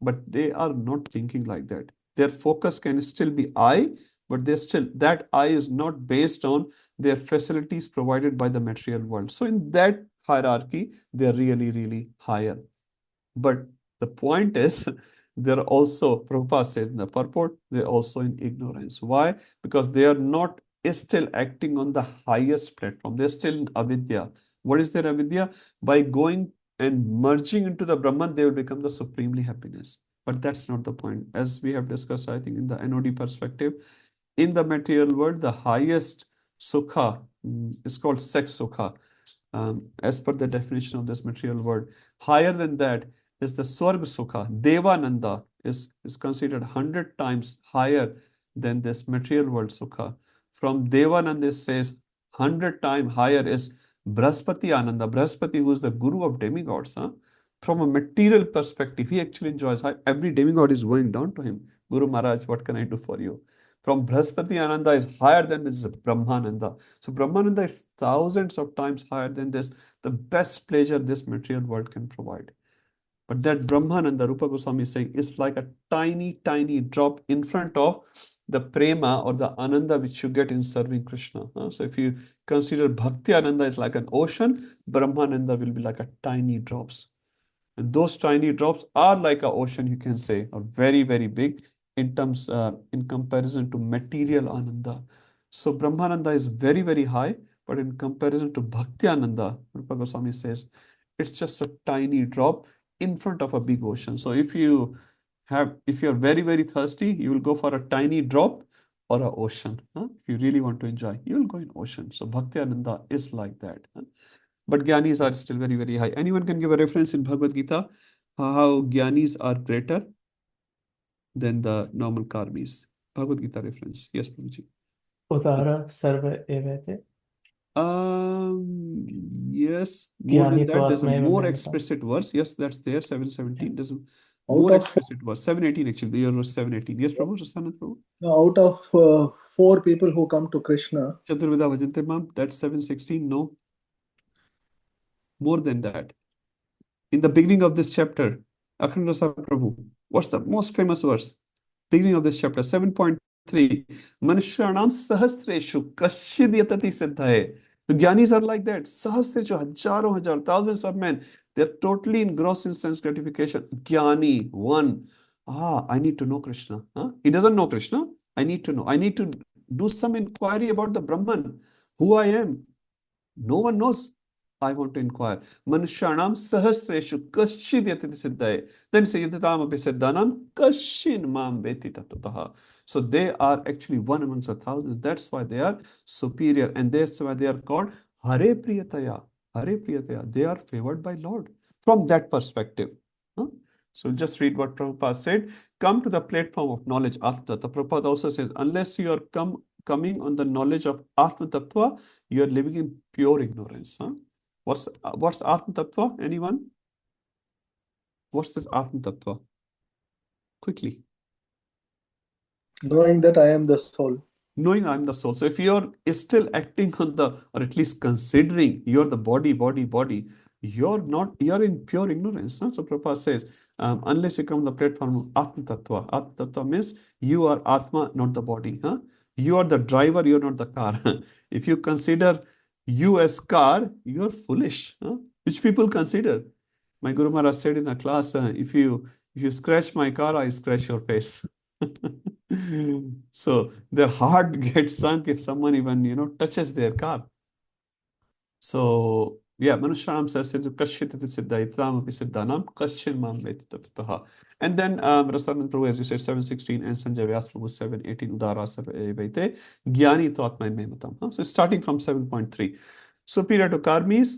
but they are not thinking like that. Their focus can still be I, but that I is not based on their facilities provided by the material world. So in that hierarchy, they're really, really higher. But the point is, they're also, Prabhupada says in the purport, they're also in ignorance. Why? Because they are not still acting on the highest platform. They're still in avidya. What is their avidya? By going and merging into the Brahman, they will become the supremely happiness. But that's not the point. As we have discussed, I think in the NOD perspective, in the material world, the highest sukha is called sex sukha. As per the definition of this material world. Higher than that is the Swarga Sukha. Devananda is considered 100 times higher than this material world Sukha. From Devananda it says 100 times higher is Brahaspati Ananda, Brahaspati, who is the guru of demigods, from a material perspective, he actually enjoys how every demigod is going down to him. Guru Maharaj, what can I do for you? From Brahaspati Ananda is higher than this Brahmananda. So Brahmananda is thousands of times higher than this, the best pleasure this material world can provide. But that Brahmananda, Rupa Goswami is saying, is like a tiny, tiny drop in front of the prema or the ananda which you get in serving Krishna. So if you consider Bhakti Ananda is like an ocean, Brahmananda will be like a tiny drops. And those tiny drops are like an ocean, you can say, or very, very big in terms, in comparison to material Ananda. So Brahmananda is very, very high, but in comparison to Bhakti Ananda, Rupa Goswami says, it's just a tiny drop in front of a big ocean. So if you're very, very thirsty, you will go for a tiny drop or an ocean. If you really want to enjoy, you will go in ocean. So Bhakti Ananda is like that. But Gyanis are still very, very high. Anyone can give a reference in Bhagavad Gita how Gyanis are greater than the normal karmis. Bhagavad Gita reference. Yes, Prabhuji. Udara sarva evate. Yes, more than Gyani that, there's a tvatma eva more memata. explicit verse. Yes, that's there, 717. There's a Out more of explicit verse, 718 actually, your verse 718. Yes, Prabhu, Rasanand Prabhu. out of 4 people who come to Krishna, Chaturveda Vajante Mam, that's 716. No, more than that. In the beginning of this chapter, Akhand Rasa Prabhu, what's the most famous verse? Beginning of this chapter, 7.3. Manushanam sahasreshu kashid yatati siddhaye. The Gyanis are like that. Sahasreshu, hajaron hajar, thousands of men. They're totally engrossed in sense gratification. Gyani, one. I need to know Krishna. He doesn't know Krishna. I need to know. I need to do some inquiry about the Brahman, who I am. No one knows. I want to inquire. Manushanam sahasreshu kashid yatiti siddhaye. Then say yatatam api siddhanam kashin mam veti tatataha. So they are actually one amongst a thousand. That's why they are superior. And that's why they are called Hare Priyataya. Hare Priyataya. They are favored by Lord. From that perspective. So just read what Prabhupada said. Come to the platform of knowledge. Atma. The Prabhupada also says, unless you are coming on the knowledge of Atma Tattva, you are living in pure ignorance. What's Atma Tattva? Anyone? What's this Atma Tattva? Quickly. knowing that I am the soul. Knowing I'm the soul. So if you're still acting on the, or at least considering you're the body, you're in pure ignorance. So Prabhupada says, unless you come on the platform of Atma Tattva. Atma Tattva means you are Atma, not the body. You are the driver, you're not the car. If you consider you as car, you're foolish. Which people consider. My Guru Maharaj said in a class, if you scratch my car, I scratch your face. So their heart gets sunk if someone even touches their car. So yeah, Manushanam says Kashitati Siddhaitam api Siddhanam Kashin Mam Veti Tatataha. And then Rasanand Prabhu, as you said, 716 and Sanjay Vyas Prabhu 718 Udara Vete Gyani Tatma Mematam. So starting from 7.3. Superior to karmis,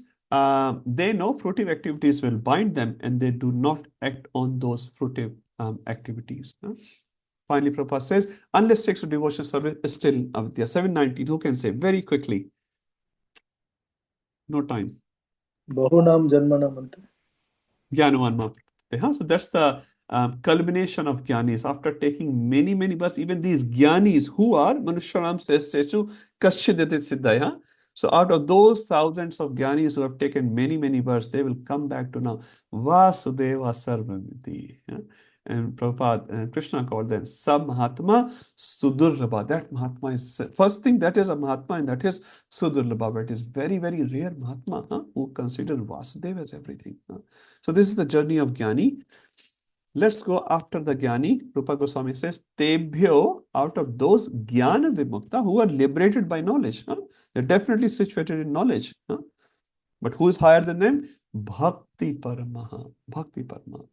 they know fruitive activities will bind them and they do not act on those fruitive activities. Finally, Prabhupada says, unless takes to devotion service is still avidya. 719, who can say very quickly? No time. Bahunam Janmanam Ante. Jnanavan. So that's the culmination of Gyanis. After taking many, many births, even these Gyanis, who are Manusharam says, Kashidati Siddhaya. So out of those thousands of Gyanis who have taken many, many births, they will come back to now Vasudeva Sarvamiti. And Prabhupada, Krishna called them Sab Mahatma Sudurlabha. That Mahatma is first thing, that is a Mahatma, and that is Sudurlabha. It is very, very rare Mahatma who consider Vasudeva as everything. So this is the journey of Gyani. Let's go after the Gyani. Rupa Goswami says, Tebhyo, out of those Jnana Vimukta who are liberated by knowledge. They're definitely situated in knowledge. But who is higher than them? Bhakti Paramaha. Bhakti Parama.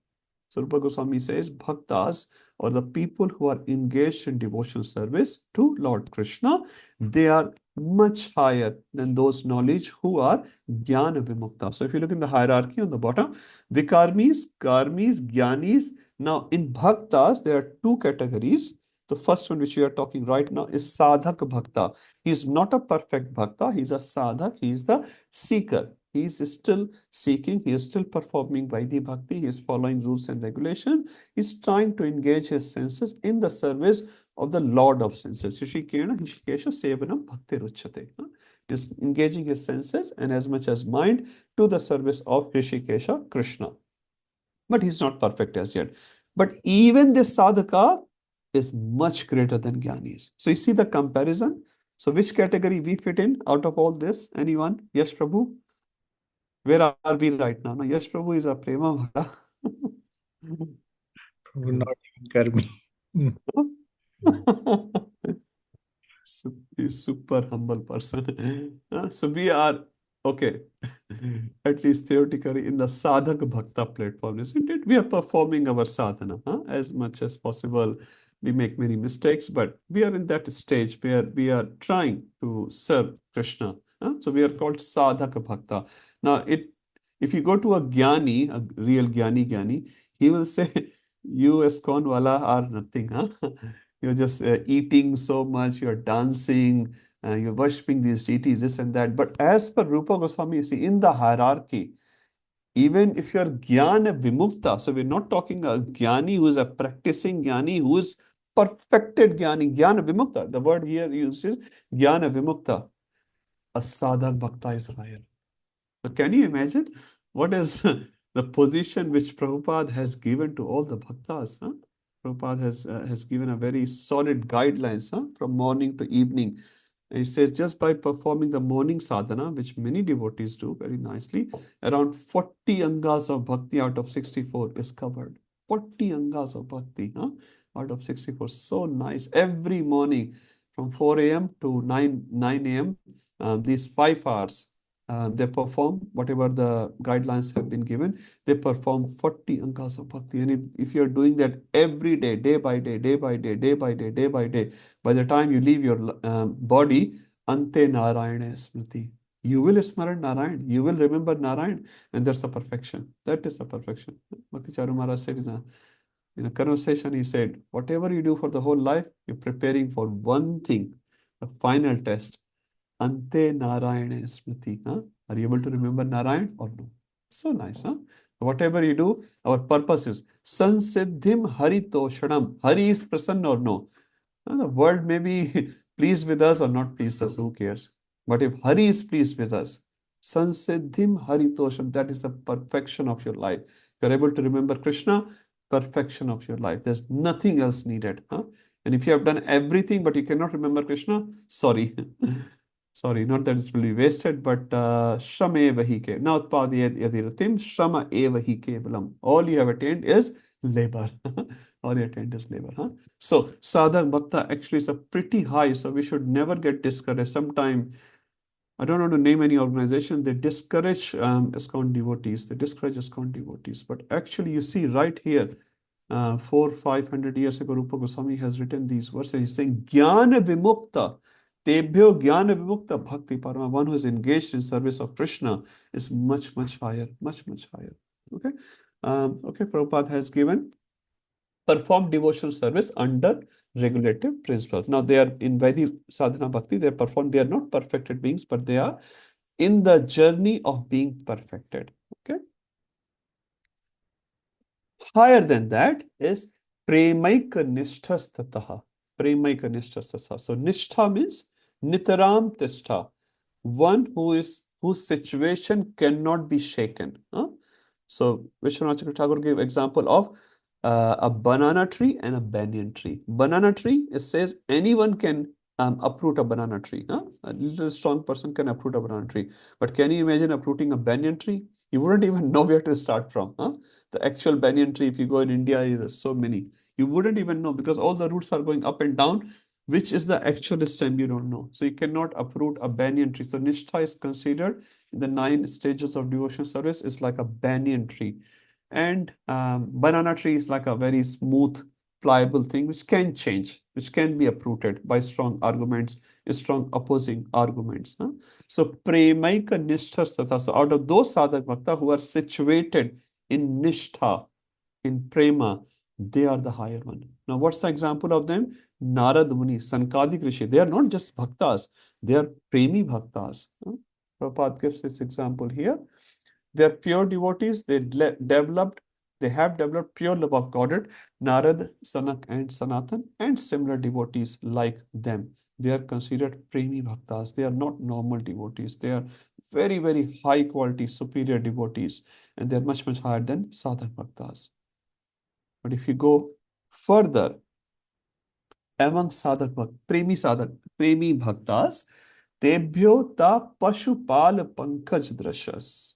So Rupa Goswami says, Bhaktas, or the people who are engaged in devotional service to Lord Krishna, they are much higher than those knowledge who are Jnana Vimukta. So if you look in the hierarchy on the bottom, Vikarmis, Karmis, Jnanis. Now in Bhaktas, there are two categories. The first one which we are talking right now is sadhak bhakta. He is not a perfect bhakta. He is a sadhak. He is the seeker. He is still seeking. He is still performing Vaidhi bhakti. He is following rules and regulations. He is trying to engage his senses in the service of the Lord of senses. Hishikesha sevanam bhakti ruchyate. He is engaging his senses and as much as mind to the service of Rishikesha, Krishna. But he's not perfect as yet. But even this sadhaka is much greater than Gyanis. So you see the comparison. So which category we fit in out of all this? Anyone? Yes, Prabhu? Where are we right now? No, yes, Prabhu is a prema bhara. Not even Karmi. He's super humble person. So we are okay, at least theoretically in the sadhak bhakta platform, isn't it? We are performing our sadhana as much as possible. We make many mistakes, but we are in that stage where we are trying to serve Krishna. So we are called sadhak bhakta. Now, if you go to a jnani, a real jnani, he will say, "You ISKCON wala are nothing." You're just eating so much, you're dancing, you're worshipping these deities, this and that. But as per Rupa Goswami, you see, in the hierarchy, even if you're Jnana Vimukta, so we're not talking a Jnani who is a practicing Jnani, who is perfected Jnani, Jnana Vimukta. The word here uses Jnana Vimukta. A Sadhak Bhakta is higher. So can you imagine what is the position which Prabhupada has given to all the bhaktas? Prabhupada has given a very solid guidelines from morning to evening. And he says just by performing the morning sadhana, which many devotees do very nicely, around 40 angas of bhakti out of 64 is covered. 40 angas of bhakti out of 64. So nice. Every morning from 4 a.m. to 9 a.m., these 5 hours, they perform whatever the guidelines have been given. They perform 40 ankas of bhakti. And if you're doing that every day, day by day, day by day, day by day, day by day, by the time you leave your body, Ante Narayana Smriti. You will smaran Narayan. You will remember Narayan. And that's the perfection. That is the perfection. Bhakti Charu Maharaj said in a conversation, he said, whatever you do for the whole life, you're preparing for one thing, the final test. Ante Narayana Smriti. Are you able to remember Narayan or no? So nice. Whatever you do, our purpose is Sansiddhim Haritoshanam. Hari is prasanna or no? The world may be pleased with us or not pleased us, who cares? But if Hari is pleased with us, Sansiddhim Haritosham, that is the perfection of your life. You're able to remember Krishna, perfection of your life. There's nothing else needed. And if you have done everything but you cannot remember Krishna, sorry. Sorry, not that it will be wasted, but Shrama eva hi ke. Now, yadiratim, Shrama eva hi kevalam. All you have attained is labor. All you attained is labor. So, Sadhak Bhakta actually is a pretty high, so we should never get discouraged. Sometime, I don't want to name any organization, they discourage ISKCON devotees. They discourage ISKCON devotees. But actually, you see right here, 400-500 years ago, Rupa Goswami has written these verses. He's saying, Jnana Vimukta. Tebhyo Jnana Vimukta Bhakti Parama. One who is engaged in service of Krishna is much, much higher. Much, much higher. Okay. Okay, Prabhupada has given perform devotional service under regulative principles. Now they are in Vaidhi Sadhana Bhakti, they are not perfected beings, but they are in the journey of being perfected. Okay. Higher than that is Premaika Nishtastataha. Premaika Nishtastataha. So Nishtha means Nitaram Tishtha. One whose situation cannot be shaken. So Vishwanath Chakravarti gave example of a banana tree and a banyan tree. Banana tree, it says anyone can uproot a banana tree. A little strong person can uproot a banana tree. But can you imagine uprooting a banyan tree? You wouldn't even know where to start from. The actual banyan tree, if you go in India, there's so many. You wouldn't even know because all the roots are going up and down. Which is the actual stem, you don't know. So you cannot uproot a banyan tree. So Nishtha is considered in the 9 stages of devotional service is like a banyan tree. And banana tree is like a very smooth, pliable thing which can change, which can be uprooted by strong arguments, strong opposing arguments. So Premaika Nishtha. So out of those sadhak bhakta who are situated in Nishtha, in Prema, They are the higher one. Now, what's the example of them? Narad Muni, Sankadik Rishi. They are not just bhaktas, they are premi bhaktas. Prabhupada gives this example here. They are pure devotees. They have developed pure love of Godhead. Narad, Sanak, and Sanatan, and similar devotees like them. They are considered premi bhaktas. They are not normal devotees. They are very, very high quality, superior devotees, and they are much, much higher than sadhak bhaktas. But if you go further, among premi bhaktas, tebhyo ta pashupal pankaj drashas.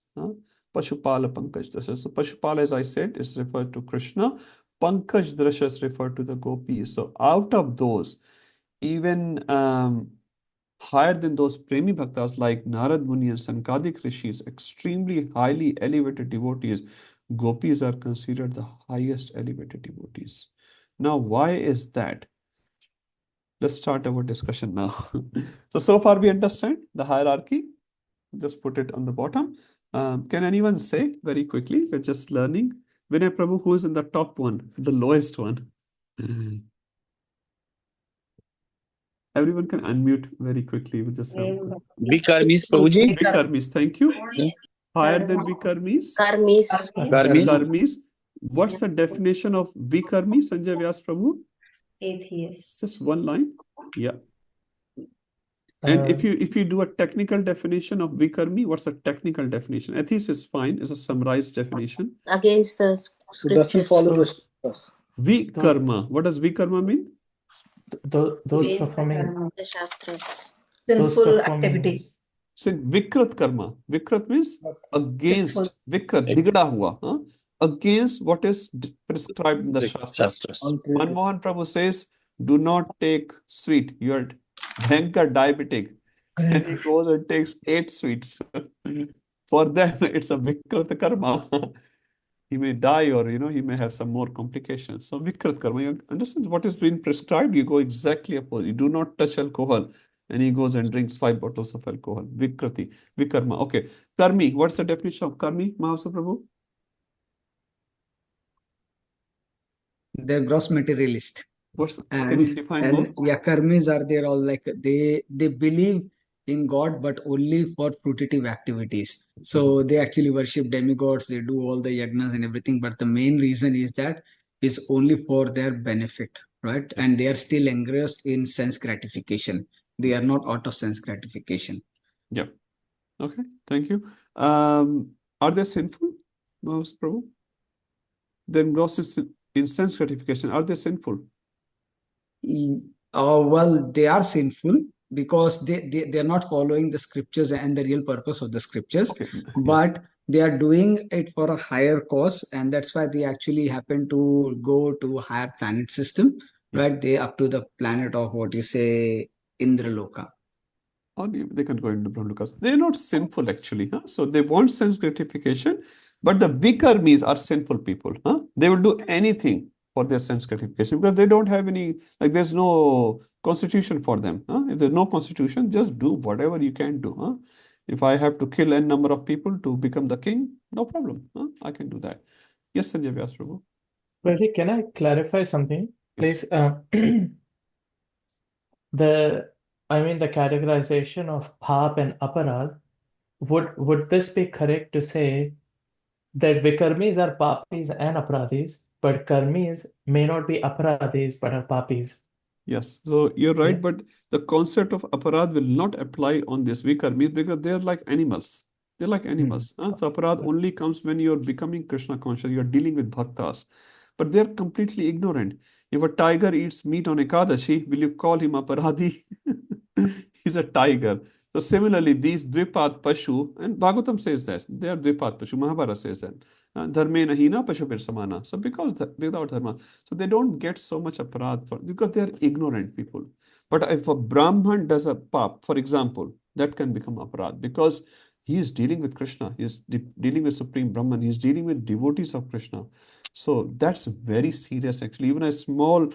Pashupala pankaj drashas. So Pashupala, as I said, is referred to Krishna. Pankaj drashas refer to the gopis. So out of those, even higher than those premi bhaktas like Narad Muni and Sankadik Rishis, extremely highly elevated devotees, gopis are considered the highest elevated devotees. Now, why is that? Let's start our discussion now. So far we understand the hierarchy. Just put it on the bottom. Can anyone say very quickly? We're just learning. Vinay Prabhu, who is in the top one, the lowest one? Everyone can unmute very quickly. We'll just have a quick. Vikarmis, Prabhuji. Vikarmis, thank you. Yeah. Higher than Vikarmis? Karmis. Vikarmis. What's the definition of Vikarmi, Sanjay Vyas Prabhu? Atheist. Just one line. Yeah. And if you do a technical definition of Vikarmi, what's a technical definition? Atheist is fine, is a summarized definition. Against the Who doesn't follow the Those- scriptures. Vikarma. What does Vikarma mean? Those Against performing the Shastras. those Sinful performing activities. Say Vikrat karma. Vikrat means against. Vikrat, bigda hua. Against what is prescribed in the Shastra. Shastras. Manmohan Prabhu says, do not take sweet. You are bhankar diabetic. And he goes and takes 8 sweets. For them, it's a Vikrat karma. He may die, or he may have some more complications. So Vikrat karma, you understand what is being prescribed, you go exactly opposite. You do not touch alcohol. And he goes and drinks 5 bottles of alcohol. Vikrati, Vikarma. Okay. Karmi, what's the definition of Karmi, Mahasa Prabhu? They're gross materialist. Can you define more? Yeah, karmis are there all like they believe in God, but only for fruitative activities. So they actually worship demigods, they do all the yagnas and everything, but the main reason is that is only for their benefit, right? And they are still engrossed in sense gratification. They are not out of sense gratification. Yeah. Okay. Thank you. Are they sinful, Mahasa Prabhu? They're engrossed in sense gratification. Are they sinful? Well, they are sinful because they are not following the scriptures and the real purpose of the scriptures. Okay. But they are doing it for a higher cause, and that's why they actually happen to go to higher planet system, right? They up to the planet of what you say Indraloka. Or they can go into Brahmalokas. They're not sinful actually. So they want sense gratification, but the Vikarmis are sinful people. They will do anything for their sense gratification because they don't have any, like there's no constitution for them. If there's no constitution, just do whatever you can do. If I have to kill n number of people to become the king, no problem. I can do that. Yes, Sanjay Vyas Prabhu. Prabhuji, can I clarify something, Yes. please? The categorization of Pap and Aparad, would this be correct to say that Vikarmis are Papis and Aparadis, but Karmis may not be Aparadis but are Papis? Yes, so you're right, Yeah. but the concept of aparad will not apply on this Vikarmis because they're like animals. They're like animals. So aparad only comes when you're becoming Krishna conscious, you're dealing with bhaktas. But they're completely ignorant. If a tiger eats meat on Ekadashi, will you call him aparadi? He's a tiger. So similarly, these Dvipad Pashu, and Bhagavatam says that, they are Dvipad Pashu, Mahabharata says that. Dharme nahina Pashupir samana. So without dharma. So they don't get so much aparad because they are ignorant people. But if a Brahman does a pap, for example, that can become aparad because he is dealing with Krishna, he is dealing with Supreme Brahman, he is dealing with devotees of Krishna. So that's very serious actually. Even a small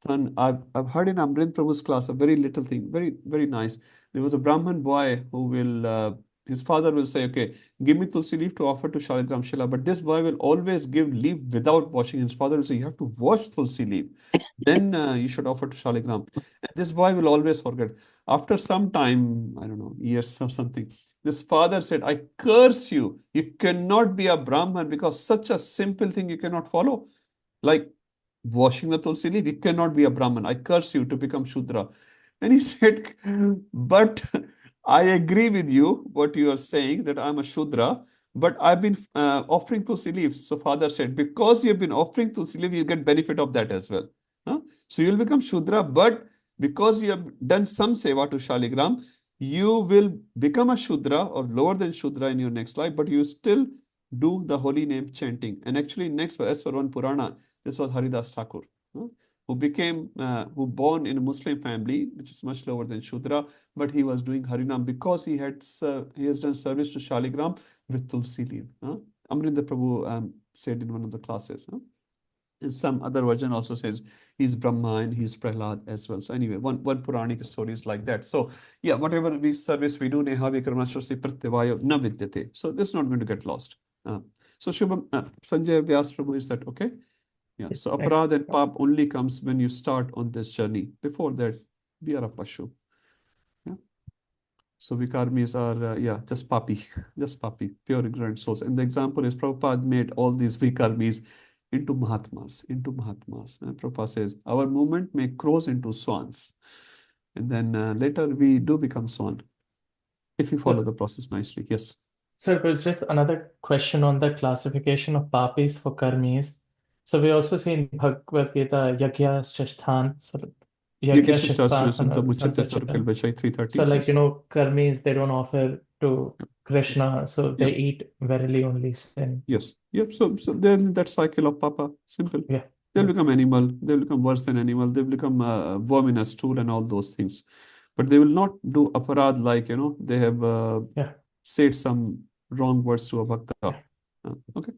thing, I've heard in Amrind Prabhu's class a very little thing, very, very nice. There was a Brahman boy who will His father will say, okay, give me tulsi leaf to offer to Shaligram Shila, but this boy will always give leaf without washing. His father will say, you have to wash tulsi leaf. Then you should offer to Shaligram. And this boy will always forget. After some time, I don't know, years or something, this father said, I curse you. You cannot be a Brahman because such a simple thing you cannot follow. Like washing the tulsi leaf, you cannot be a Brahman. I curse you to become Shudra. And he said, but I agree with you, what you are saying, that I'm a Shudra, but I've been offering tulsi leaves. So father said, because you've been offering tulsi leaf, you get benefit of that as well. Huh? So you'll become Shudra, but because you have done some seva to Shaligram, you will become a Shudra or lower than Shudra in your next life, but you still do the holy name chanting. And actually, next, as for one Purana, this was Haridas Thakur, who born in a Muslim family, which is much lower than Shudra, but he was doing Harinam because he has done service to Shaligram with Tulsi leaf. Amrinder Prabhu said in one of the classes. And some other version also says he's Brahma and he's Prahlad as well. So anyway, one Puranic story is like that. So yeah, whatever service we do, Neha Vikramashrasi Pratyavayo na vidyate. So this is not going to get lost. So Shubham, Sanjay Vyas Prabhu, is that okay? Yeah. So aparad and pap only comes when you start on this journey. Before that, we are a pashu. Yeah. So vikarmis are just papi, pure ignorant souls. And the example is Prabhupada made all these vikarmis into Mahatmas. And Prabhupada says, our movement may cross into swans. And then later we do become swan if we follow the process nicely. Yes. So it was just another question on the classification of papis for karmis. So we also see in Bhagavad Gita, Yagya Shashthan, so Yagya Shashthan, Santa 330. so like, karmis, they don't offer to Krishna, so they eat verily only sin. Yes. Yep. So then that cycle of papa, simple. Yeah. They'll become animal. They'll become worse than animal. They'll become worm in a stool and all those things. But they will not do aparad like, they have said some wrong words to a bhakta. Okay.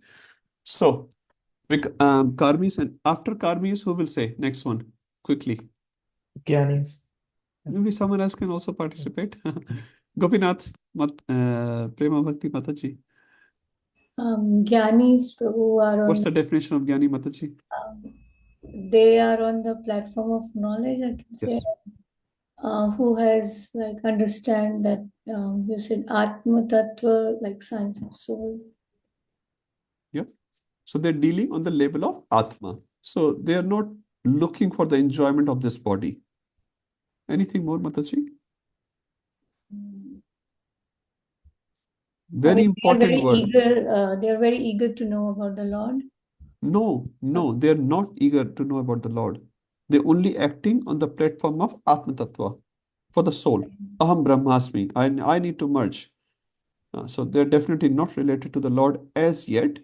So, karmis, and after karmis, who will say? Next one, quickly. Gyanis. Maybe someone else can also participate. Gopinath, Prema Bhakti Mataji. Gyanis, Prabhu, are What's the definition of Gyani Mataji? They are on the platform of knowledge, I can say. Yes. Who has understand that you said Atma Tattva, like science of soul. Yep. So they're dealing on the level of Atma. So they are not looking for the enjoyment of this body. Anything more, Mataji? Very important word. They are very eager to know about the Lord. No, they are not eager to know about the Lord. They're only acting on the platform of Atma Tattva for the soul. Aham Brahmasmi. I need to merge. So they're definitely not related to the Lord as yet.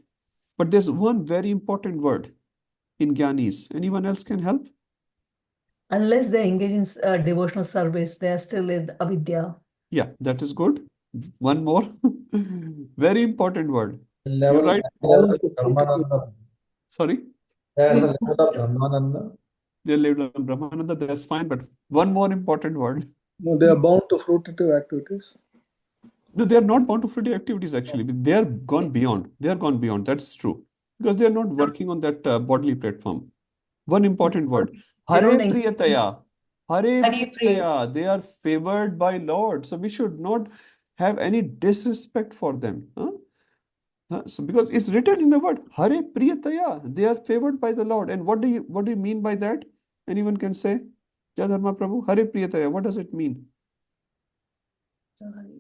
But there's one very important word in Gyanis. Anyone else can help? Unless they engage in devotional service, they are still in avidya. Yeah, that is good. One more. Very important word. Level, You're right. level of Brahmananda. Sorry? They are the level of Brahmananda. They lived on Brahmananda, that's fine. But one more important word. No, they are bound to fruitive activities. No, they are not bound to fruitive activities actually. They are gone beyond. They are gone beyond. That's true. Because they are not working on that bodily platform. One important word. Hare Priyataya. Hare Priyataya. They are favored by Lord. So we should not have any disrespect for them. So because it's written in the word Hare Priyataya. They are favored by the Lord. And what do you mean by that? Anyone can say? Jadharma Prabhu, Hare Priyataya. What does it mean?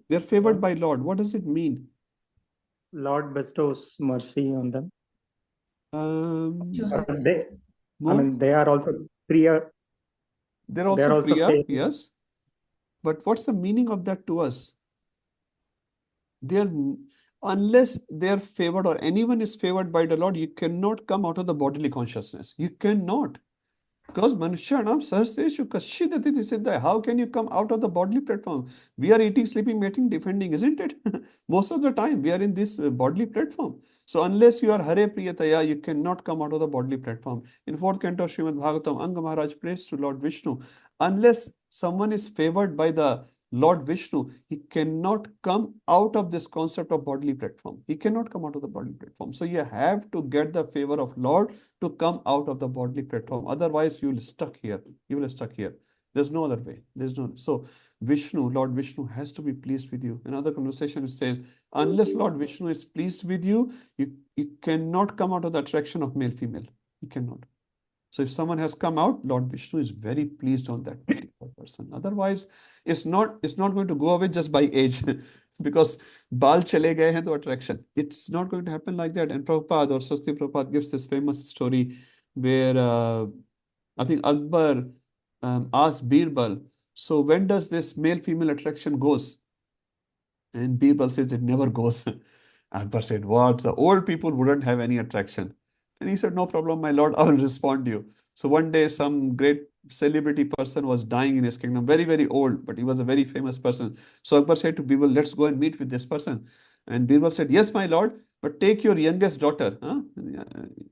They are favored by Lord. What does it mean? Lord bestows mercy on them. They are also Priya. They're also Priya, yes. But what's the meaning of that to us? Unless they are favored or anyone is favored by the Lord, you cannot come out of the bodily consciousness. You cannot. Because Manushyanam Sahasreshu Kashidati Siddha. How can you come out of the bodily platform? We are eating, sleeping, mating, defending, isn't it? Most of the time we are in this bodily platform. So unless you are Hare Priyataya, you cannot come out of the bodily platform. In 4th canto of Srimad Bhagavatam, Anga Maharaj prays to Lord Vishnu. Unless someone is favored by the Lord Vishnu, he cannot come out of this concept of bodily platform. He cannot come out of the bodily platform. So you have to get the favor of Lord to come out of the bodily platform. Otherwise, you will stuck here. You will stuck here. There's no other way. There's no. So Vishnu, Lord Vishnu has to be pleased with you. Another conversation it says, unless Lord Vishnu is pleased with you, you cannot come out of the attraction of male female. You cannot. So if someone has come out, Lord Vishnu is very pleased on that particular person. Otherwise, it's not going to go away just by age. Because Bal chale gaye hain to attraction. It's not going to happen like that. And Prabhupada or Swasti Prabhupada gives this famous story where I think Akbar asked Birbal, so when does this male-female attraction goes? And Birbal says it never goes. Akbar said, what? The old people wouldn't have any attraction. And he said, no problem, my lord, I will respond to you. So one day, some great celebrity person was dying in his kingdom, very, very old, but he was a very famous person. So Akbar said to Birbal, let's go and meet with this person. And Birbal said, yes, my lord, but take your youngest daughter. Huh?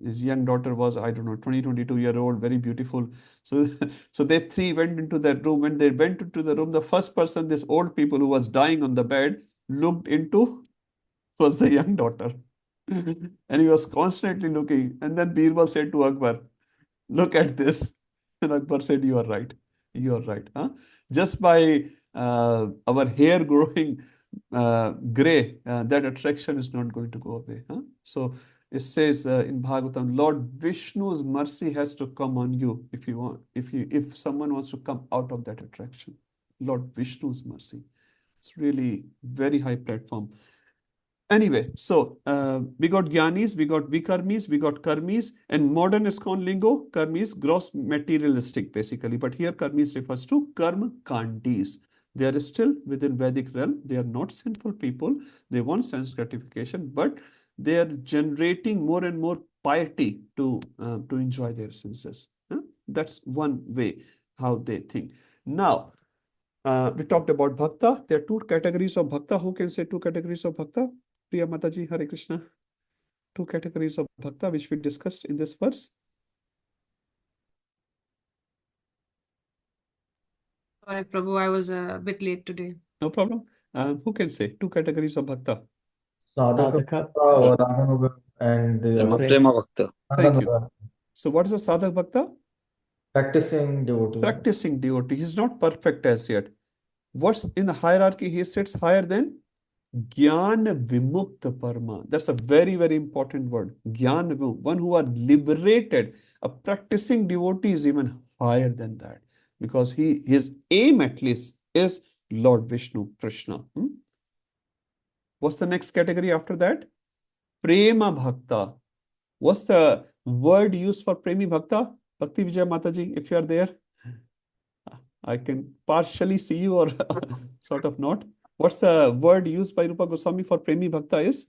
His young daughter was, I don't know, 22-year-old, very beautiful. So, so they three went into that room. When they went into the room, the first person, this old people who was dying on the bed, looked into was the young daughter. And he was constantly looking. And then Birbal said to Akbar, look at this. And Akbar said, you are right. You are right. Huh? Just by our hair growing gray, that attraction is not going to go away. Huh? So it says in Bhagavatam, Lord Vishnu's mercy has to come on you if you want, if someone wants to come out of that attraction. Lord Vishnu's mercy. It's really very high platform. Anyway, so we got Gyanis, we got Vikarmis, we got Karmis, and modern ISKCON lingo, Karmis, gross materialistic basically. But here Karmis refers to Karma Kandis. They are still within Vedic realm. They are not sinful people. They want sense gratification, but they are generating more and more piety to enjoy their senses. That's one way how they think. Now, we talked about Bhakta. There are two categories of Bhakta. Who can say two categories of Bhakta? Priya Mataji, Hare Krishna. Two categories of Bhakta which we discussed in this verse. Sorry, Prabhu, I was a bit late today. No problem. Who can say two categories of Bhakta? Sadhaka Sadhaka. Bhakta, Radhanuga, and Prema Bhakta. Thank you. Anandanuga. So what is a Sadhak Bhakta? Practicing devotee. Practicing devotee. He's not perfect as yet. What's in the hierarchy? He sits higher than Gyan Vimukta Parma. That's a very, very important word. Gyan Vimukta. One who are liberated. A practicing devotee is even higher than that. Because his aim at least is Lord Vishnu, Krishna. What's the next category after that? Prema Bhakta. What's the word used for Premi Bhakta? Bhakti Vijay Mataji, if you are there. I can partially see you or sort of not. What's the word used by Rupa Goswami for Premi Bhakta is?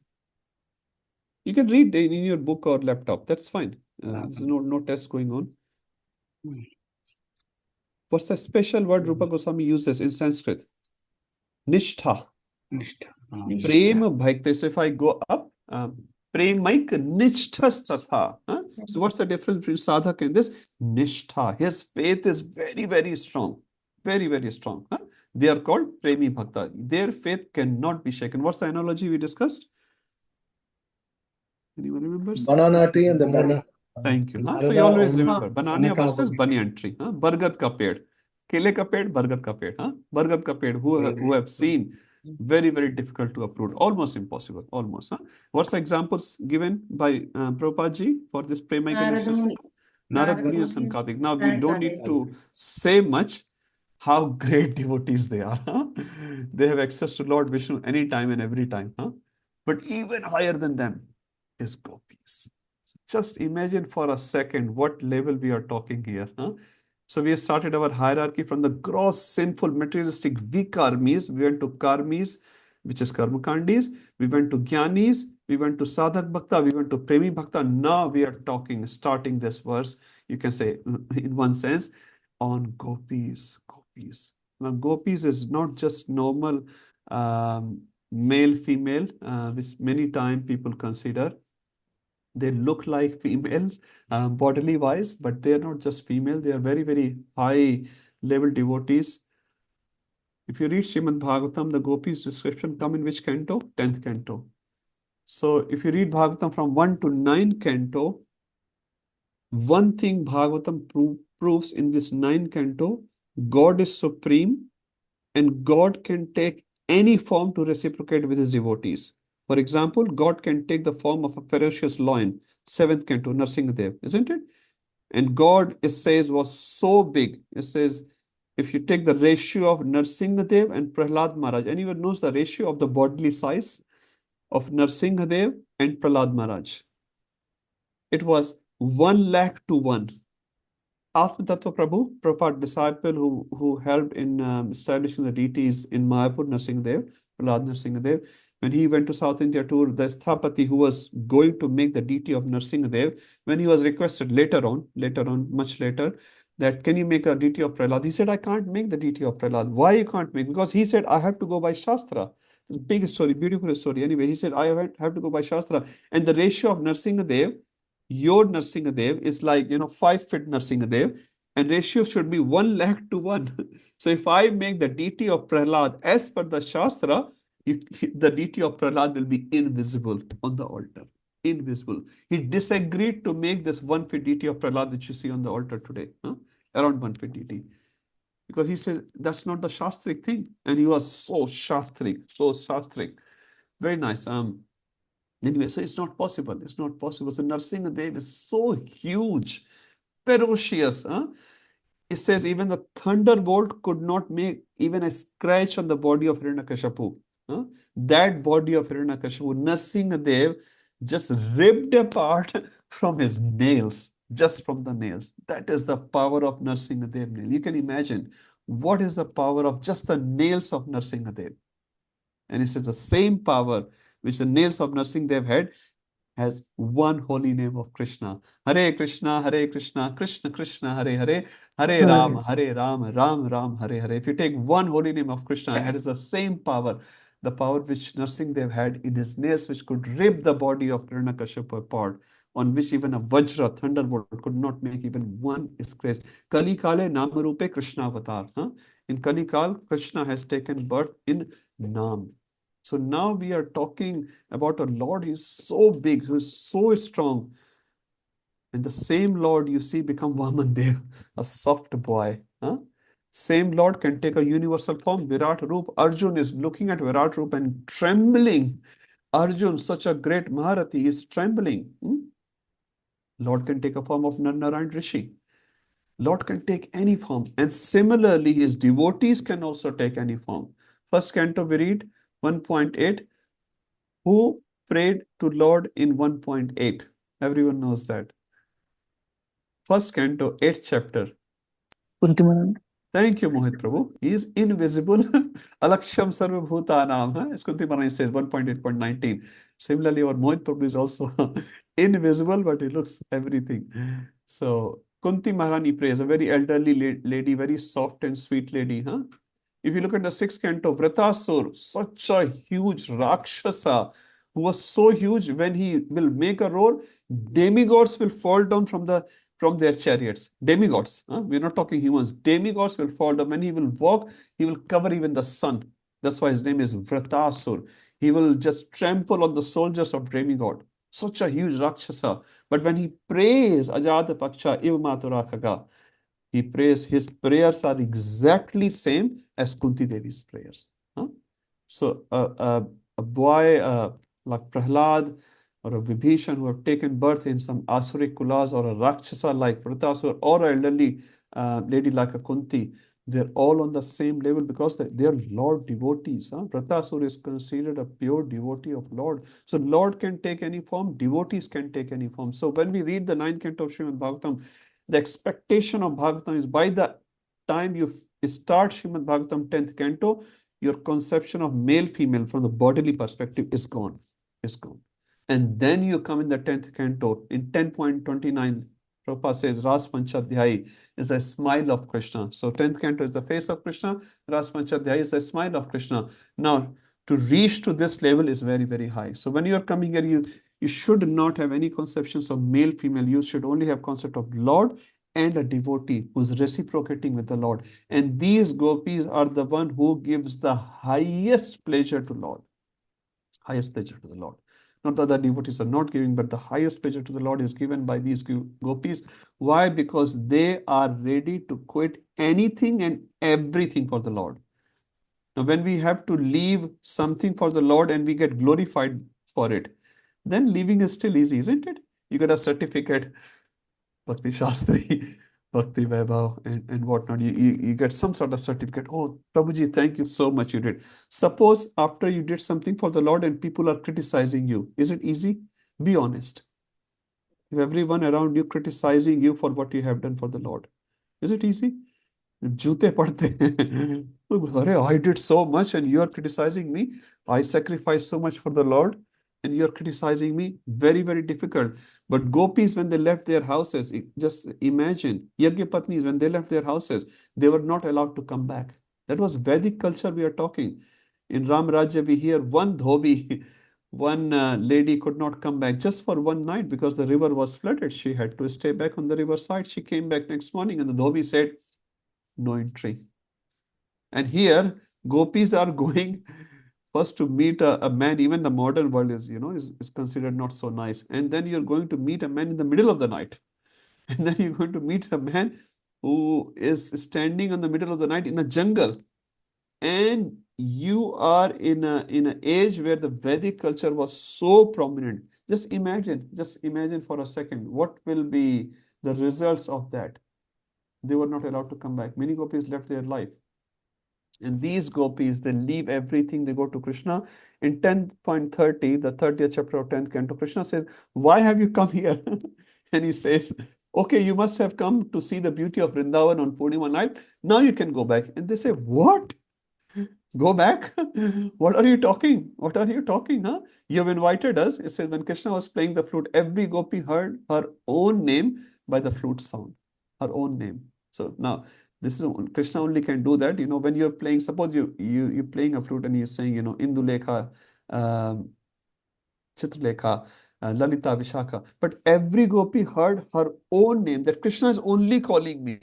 You can read in your book or laptop. That's fine. There's no test going on. What's the special word Rupa Goswami uses in Sanskrit? Nishtha. Nishtha. Prema Bhakta. So if I go up, Premaik Nishthastatha. So what's the difference between sadhak and this? Nishtha. His faith is very, very strong. Very, very strong. They are called Premi Bhakta. Their faith cannot be shaken. What's the analogy we discussed? Anyone remembers? Banana tree and the banana. Thank you. So you always remember banana versus banyan tree. Bargat ka ped. Kele ka ped, bargat ka ped. Bargat ka ped, who have seen, very, very difficult to uproot. Almost impossible. Almost. What's the examples given by Prabhupada ji for this Premaika Nishtha? Narad Muni and Sankatik. Now we don't need to say much how great devotees they are. They have access to Lord Vishnu anytime and every time. But even higher than them is gopis. Just imagine for a second what level we are talking here. So we started our hierarchy from the gross, sinful, materialistic vikarmis. We went to karmis, which is karmakandis. We went to jnanis. We went to sadhak bhakta. We went to premi bhakta. Now we are starting this verse, you can say, in one sense, on gopis. Gopis. Now, gopis is not just normal male, female, which many times people consider. They look like females bodily wise, but they are not just female. They are very, very high level devotees. If you read Srimad Bhagavatam, the gopis description come in which canto? 10th canto. So if you read Bhagavatam from 1 to 9 canto, one thing Bhagavatam proves in this 9 canto, God is supreme and God can take any form to reciprocate with his devotees. For example, God can take the form of a ferocious lion, 7th canto, Narsingadev, isn't it? And God, it says, was so big. It says, if you take the ratio of Narsingadev and Prahlad Maharaj, anyone knows the ratio of the bodily size of Narsingadev and Prahlad Maharaj? It was 1 lakh to 1. Atma Tattva Prabhu, Prabhupada disciple who helped in establishing the deities in Mayapur, Narsingadev, Prahlad Narsingadev. When he went to South India tour, the Sthapati who was going to make the deity of Narsingadev, when he was requested later on, much later, that can you make a deity of Prahlad? He said, I can't make the deity of Prahlad. Why you can't make? Because he said, I have to go by Shastra. It's a big story, beautiful story. Anyway, he said, I have to go by Shastra. And the ratio of Narsingadev, your Narsingadev is like, 5 feet Narsingadev, and ratio should be 1 lakh to 1. So if I make the deity of Prahlad as per the Shastra, the deity of Prahlad will be invisible on the altar. Invisible. He disagreed to make this 1 feet deity of Prahlad that you see on the altar today, around 1 feet deity. Because he says that's not the Shastric thing. And he was so Shastric. Very nice. Anyway, so it's not possible. It's not possible. So Narsingadev is so huge, ferocious. It says even the thunderbolt could not make even a scratch on the body of Hiranyakashipu. That body of Hiranyakashipu, Narsingadev just ripped apart from his nails, just from the nails. That is the power of Narsingadev nail. You can imagine what is the power of just the nails of Narsingadev. And it says the same power which the nails of Narsingadev had has one holy name of Krishna. Hare Krishna, Krishna Krishna, Hare Hare, Hare Ram, Ram Ram, Hare Hare. If you take one holy name of Krishna, it has the same power, the power which Narsingadev had in his nails, which could rip the body of Hiranyakashipu apart, on which even a Vajra, thunderbolt, could not make even one scratch. Kali Kale Namarupe Krishna Avatar. In Kali Kal, Krishna has taken birth in Nam. So now we are talking about a Lord who is so big, who is so strong. And the same Lord you see become Vamandev, a soft boy. Same Lord can take a universal form, Virat Roop. Arjun is looking at Virat Roop and trembling. Arjun, such a great Maharati, is trembling. Lord can take a form of Narayan Rishi. Lord can take any form. And similarly, his devotees can also take any form. First canto we read 1.8. Who prayed to Lord in 1.8? Everyone knows that. First canto, 8th chapter. Kunti Maharani. Thank you, Mohit Prabhu. He is invisible. Alaksham Sarva Bhutanam. As Kunti Maharani says, 1.8.19. Similarly, our Mohit Prabhu is also invisible, but he looks everything. So, Kunti Maharani prays, a very elderly lady, very soft and sweet lady. If you look at the 6th canto, Vratasur, such a huge Rakshasa, who was so huge, when he will make a roar, demigods will fall down from their chariots. Demigods. We're not talking humans. Demigods will fall down. When he will walk, he will cover even the sun. That's why his name is Vratasur. He will just trample on the soldiers of demigod. Such a huge Rakshasa. But when he prays, Ajata Paksha Iv Maturakaga, he prays, his prayers are exactly same as Kunti Devi's prayers. So a boy like Prahlad or a Vibhishan who have taken birth in some Asuric kulas, or a Rakshasa like Vratasur, or an elderly lady like a Kunti, they're all on the same level because they are Lord devotees. Vratasur is considered a pure devotee of Lord. So Lord can take any form, devotees can take any form. So when we read the 9th canto of Srimad Bhagavatam, the expectation of Bhagavatam is by the time you start Srimad Bhagavatam 10th canto, your conception of male-female from the bodily perspective is gone. And then you come in the 10th canto, in 10.29, Prabhupada says, Ras Panchadhyayi is the smile of Krishna. So 10th canto is the face of Krishna, Ras Panchadhyayi is the smile of Krishna. Now, to reach to this level is very, very high. So when you are coming here, you should not have any conceptions of male, female. You should only have concept of Lord and a devotee who's reciprocating with the Lord. And these gopis are the one who gives the highest pleasure to Lord. Highest pleasure to the Lord. Not that the devotees are not giving, but the highest pleasure to the Lord is given by these gopis. Why? Because they are ready to quit anything and everything for the Lord. Now, when we have to leave something for the Lord and we get glorified for it, then leaving is still easy, isn't it? You get a certificate, Bhakti Shastri, Bhakti Vaibhav, and whatnot. You get some sort of certificate. Oh, Prabhuji, thank you so much. You did. Suppose after you did something for the Lord and people are criticizing you, is it easy? Be honest. If everyone around you criticizing you for what you have done for the Lord, is it easy? जूते पड़ते हैं अरे I did so much and you are criticizing me. I sacrificed so much for the Lord and you are criticizing me. Very, very difficult. But gopis, when they left their houses, just imagine, Yajna Patnis, when they left their houses, they were not allowed to come back. That was Vedic culture we are talking. In Ram Rajya, we hear one dhobi, one lady could not come back just for one night because the river was flooded. She had to stay back on the river side. She came back next morning and the dhobi said, no entry. And here, gopis are going first to meet a man. Even the modern world is considered not so nice. And then you're going to meet a man in the middle of the night. And then you're going to meet a man who is standing in the middle of the night in a jungle. And you are in an age where the Vedic culture was so prominent. Just imagine for a second, what will be the results of that? They were not allowed to come back. Many gopis left their life. And these gopis, they leave everything, they go to Krishna. In 10.30, the 30th chapter of 10th canto, Krishna says, why have you come here? And he says, okay, you must have come to see the beauty of Vrindavan on Purnima night. Now you can go back. And they say, what? Go back? What are you talking? What are you talking, huh? You have invited us. It says, when Krishna was playing the flute, every gopi heard her own name by the flute sound. Her own name. So now, this is Krishna only can do that. When you're playing, suppose you're playing a flute and you're saying, Indulekha, Chitralekha, Lalita, Vishakha. But every gopi heard her own name, that Krishna is only calling me.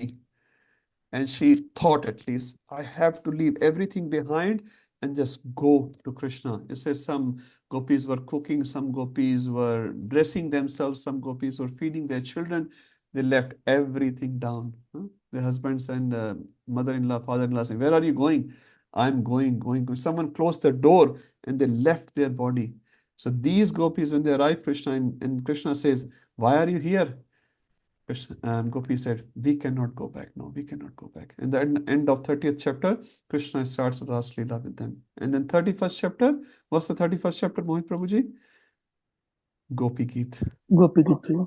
And she thought, at least, I have to leave everything behind and just go to Krishna. It says some gopis were cooking, some gopis were dressing themselves, some gopis were feeding their children. They left everything down. The husbands and mother-in-law, father-in-law saying, where are you going? I'm going. Someone closed the door and they left their body. So these gopis, when they arrive Krishna, and Krishna says, why are you here? Gopi said, we cannot go back. No, we cannot go back. And the end of 30th chapter, Krishna starts Ras Leela with them. And then 31st chapter, what's the 31st chapter, Mohit Prabhuji? Gopi Geet. Gopi Gita.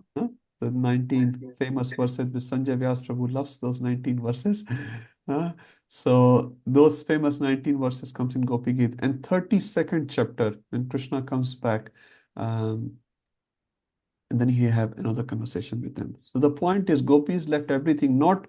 The 19 famous verses which Sanjay Vyas Prabhu loves, those 19 verses. So those famous 19 verses comes in Gopi Geet. And 32nd chapter, when Krishna comes back, and then he have another conversation with them. So the point is, gopis left everything not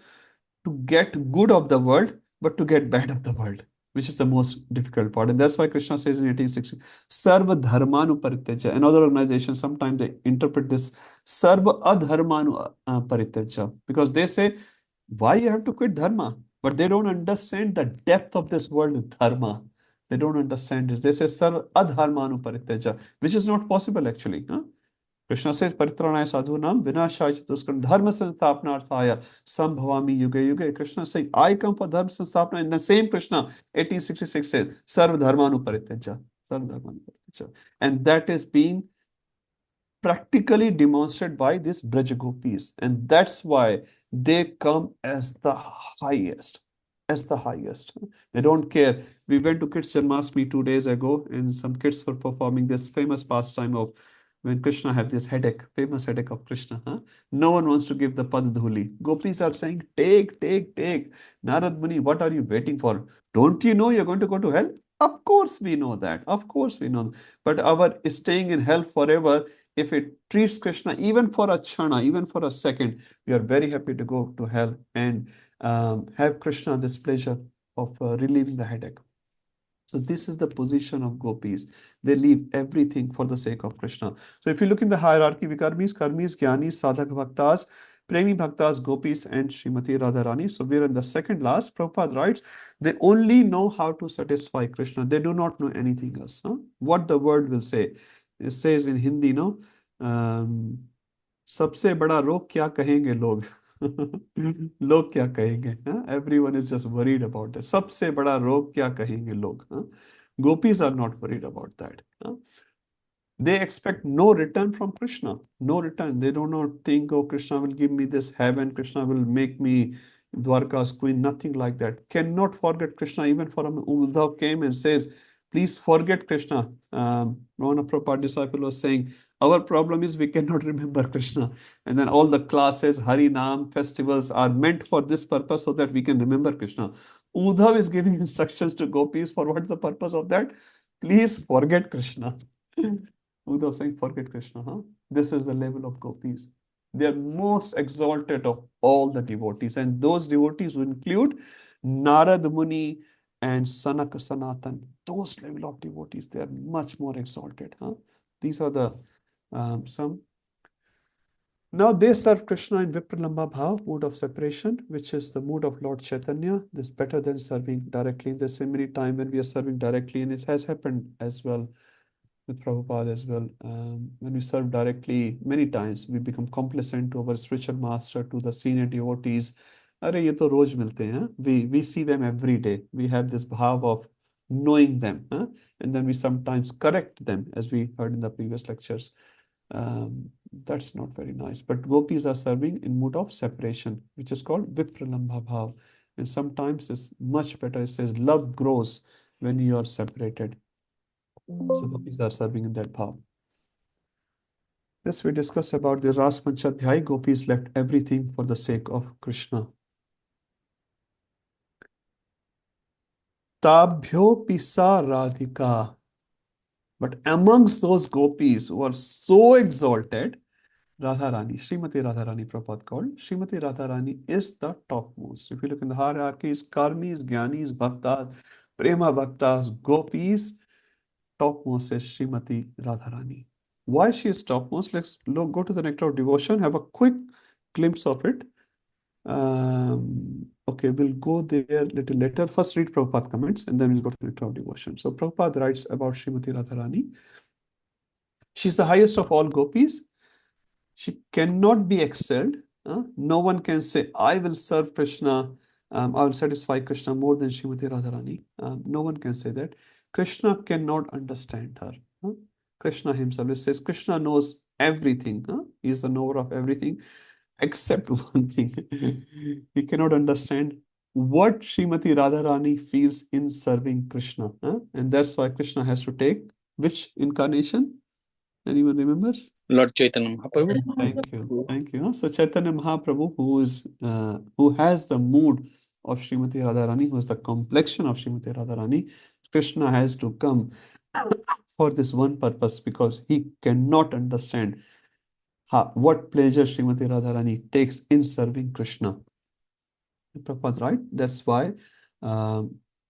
to get good of the world, but to get bad of the world, which is the most difficult part. And that's why Krishna says in 1860, Sarva Dharmanu Parityaja. Another organization, sometimes they interpret this Sarva Adharmanu Parityaja, because they say, why you have to quit dharma? But they don't understand the depth of this word dharma. They don't understand it. They say Sarva Adharmanu Parityaja, which is not possible actually. Krishna says, Paritranaya sadhunam vinashaya chatuskarma dharma sanstapnarthaya sambhavami yuge yuge. Krishna says, I come for dharma sanstapna. In the same Krishna, 1866 says, Sarva dharmanu parityaja. Sarva dharmanu parityaja. And that is being practically demonstrated by these Braja Gopis. And that's why they come as the highest. As the highest. They don't care. We went to Kids Janmashtami 2 days ago, and some kids were performing this famous pastime of when Krishna had this headache, famous headache of Krishna. No one wants to give the Pad Dhuli. Gopis are saying, take. Narad Muni, what are you waiting for? Don't you know you're going to go to hell? Of course we know that. Of course we know. But our staying in hell forever, if it treats Krishna even for a chana, even for a second, we are very happy to go to hell and have Krishna this pleasure of relieving the headache. So this is the position of gopis. They leave everything for the sake of Krishna. So if you look in the hierarchy, Vikarmis, Karmis, Jnanis, Sadhak, Bhaktas, Premi Bhaktas, Gopis, and Srimati Radharani. So we're in the second last. Prabhupada writes, they only know how to satisfy Krishna. They do not know anything else. What the word will say. It says in Hindi, no? सबसे बड़ा रोग क्या कहेंगे लोग लोग क्या कहेंगे everyone is just worried about that सबसे बड़ा रोग क्या कहेंगे लोग gopis are not worried about that they expect no return from Krishna, no return. They do not think, oh, Krishna will give me this heaven, Krishna will make me Dwarka's queen, nothing like that. Cannot forget Krishna. Even for Uddhav came and says, please forget Krishna. One of Prabhupada disciple was saying, our problem is we cannot remember Krishna. And then all the classes, Hari Nam, festivals are meant for this purpose so that we can remember Krishna. Uddhav is giving instructions to gopis for what is the purpose of that? Please forget Krishna. Uddhav saying, forget Krishna. This is the level of gopis. They are most exalted of all the devotees. And those devotees who include Narad Muni and Sanaka Sanatan. Those level of devotees, they are much more exalted. These are the some. Now they serve Krishna in Vipralamba Bhav, mood of separation, which is the mood of Lord Chaitanya. This is better than serving directly. There's so many times when we are serving directly, and it has happened as well with Prabhupada as well. When we serve directly, many times we become complacent to our spiritual master, to the senior devotees. Arey, ye to roj milte hain. We see them every day. We have this bhav of knowing them, and then we sometimes correct them, as we heard in the previous lectures. That's not very nice. But gopis are serving in mood of separation, which is called Vipralambha Bhav. And sometimes it's much better. It says love grows when you are separated. So gopis are serving in that bhav. This we discuss about the Ras Panchadhyay. Gopis left everything for the sake of Krishna. Tabhyo Pisa Radhika. But amongst those gopis who are so exalted, Radharani, Srimati Radharani, Prabhupada called, Srimati Radharani is the topmost. If you look in the hierarchies, Karmis, Gyanis, Bhaktas, Prema Bhaktas, Gopis, topmost is Srimati Radharani. Why she is topmost? Let's go to the Nectar of Devotion, have a quick glimpse of it. Okay, we'll go there a little later. First read Prabhupada comments and then we'll go to the Nectar of Devotion. So Prabhupada writes about Srimati Radharani. She's the highest of all gopis. She cannot be excelled. No one can say, I will serve Krishna, I will satisfy Krishna more than Srimati Radharani. No one can say that. Krishna cannot understand her. Krishna himself says, Krishna knows everything. He is the knower of everything except one thing. He cannot understand what Srimati Radharani feels in serving Krishna. And that's why Krishna has to take which incarnation? Anyone remembers? Lord Chaitanya Mahaprabhu. Thank you. Thank you. So Chaitanya Mahaprabhu, who has the mood of Srimati Radharani, who is the complexion of Srimati Radharani, Krishna has to come for this one purpose because he cannot understand what pleasure Srimati Radharani takes in serving Krishna. Prabhupada, right? That's why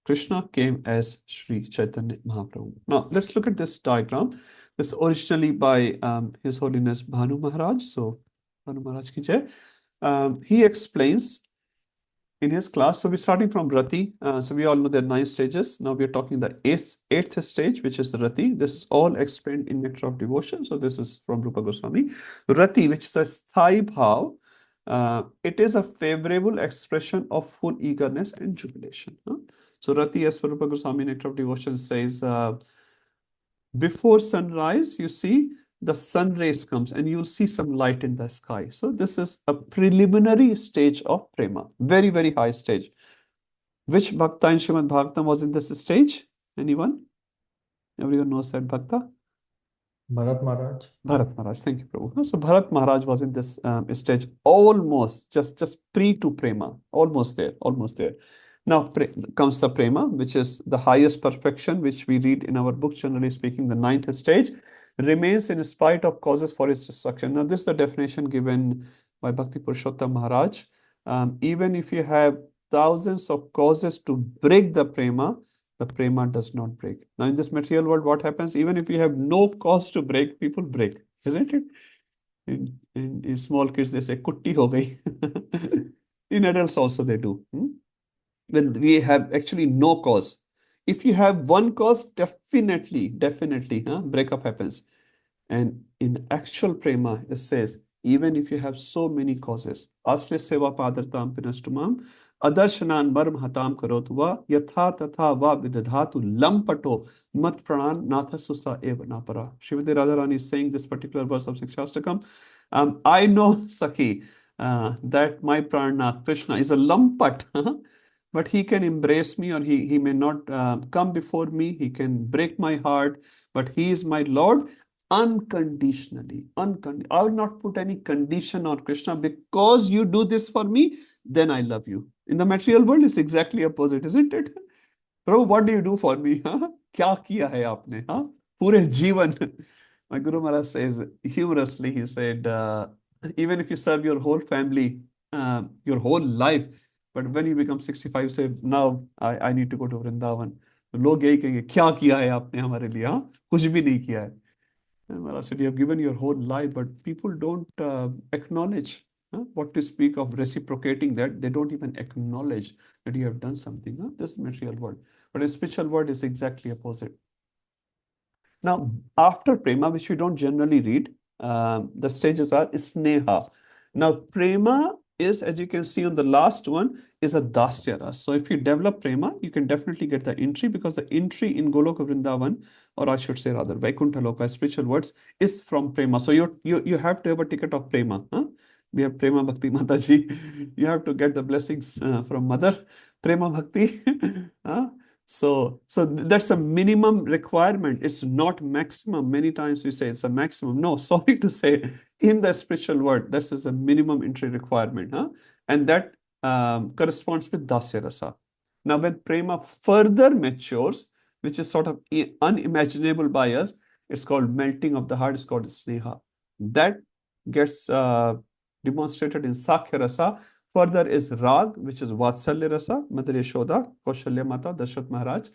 Krishna came as Sri Chaitanya Mahaprabhu. Now, let's look at this diagram. This originally by His Holiness Bhanu Maharaj. So, Bhanu Maharaj ki jai. He explains in his class. So, we're starting from Rati. So, we all know there are 9 stages. Now, we're talking the 8th stage, which is Rati. This is all explained in Nectar of Devotion. So, this is from Rupa Goswami. Rati, which is a Sthai Bhav. It is a favorable expression of full eagerness and jubilation. So Rati, as per Rupa Goswami Nectar of Devotion, says, before sunrise, you see the sun rays comes and you'll see some light in the sky. So this is a preliminary stage of prema, very, very high stage. Which Bhakta in Srimad Bhagavatam was in this stage? Anyone? Everyone knows that Bhakta? Bharat Maharaj. Bharat Maharaj, thank you, Prabhu. So Bharat Maharaj was in this stage almost, just pre to prema, almost there. Now comes the prema, which is the highest perfection, which we read in our book, generally speaking, the 9th stage, remains in spite of causes for its destruction. Now this is the definition given by Bhakti Purushottam Maharaj. Even if you have thousands of causes to break the prema does not break. Now in this material world, what happens? Even if you have no cause to break, people break, isn't it? In small kids, they say, kutti ho gayi. In adults also they do. When we have actually no cause. If you have one cause, definitely, breakup happens. And in actual prema, it says, even if you have so many causes, asle seva padartam pinastumam, adarshanan marm hatam karotva, yatha tatha va vidadhatu lampato mat pranan natha susa eva napara. Srimati Radharani is saying this particular verse of Sikshastakam. I know, Sakhi, that my pranath, Krishna, is a lampat. But he can embrace me, or he may not come before me. He can break my heart, but he is my Lord unconditionally. I will not put any condition on Krishna. Because you do this for me, then I love you. In the material world, it's exactly opposite, isn't it? Prabhu, what do you do for me? क्या किया है आपने? पूरे जीवन. My Guru Maharaj says humorously, he said, even if you serve your whole family, your whole life, but when you become 65, say, now I need to go to Vrindavan. तो लोग यही कहेंगे, क्या किया है आपने हमारे लिए? कुछ भी नहीं किया है. And Maharaj said, you have given your whole life, but people don't acknowledge. What to speak of reciprocating that, they don't even acknowledge that you have done something. This material world. But a spiritual world is exactly opposite. Now, after prema, which we don't generally read, the stages are sneha. Now, prema is, as you can see on the last one, is a dasya ras. So if you develop prema, you can definitely get the entry, because the entry in Goloka Vrindavan, or I should say rather Vaikuntha Loka, spiritual words, is from prema. So you have to have a ticket of prema. We have Prema Bhakti Mataji. You have to get the blessings from Mother Prema Bhakti. So that's a minimum requirement. It's not maximum. Many times we say it's a maximum. No, sorry to say, in the spiritual world, this is a minimum entry requirement. And that corresponds with Dasya Rasa. Now, when prema further matures, which is sort of unimaginable by us, it's called melting of the heart. It's called sneha. That gets demonstrated in Sakhya Rasa. Further is Rag, which is Vatsalya Rasa, Mother Yashoda, Kaushalya Mata, Dashrath Maharaj,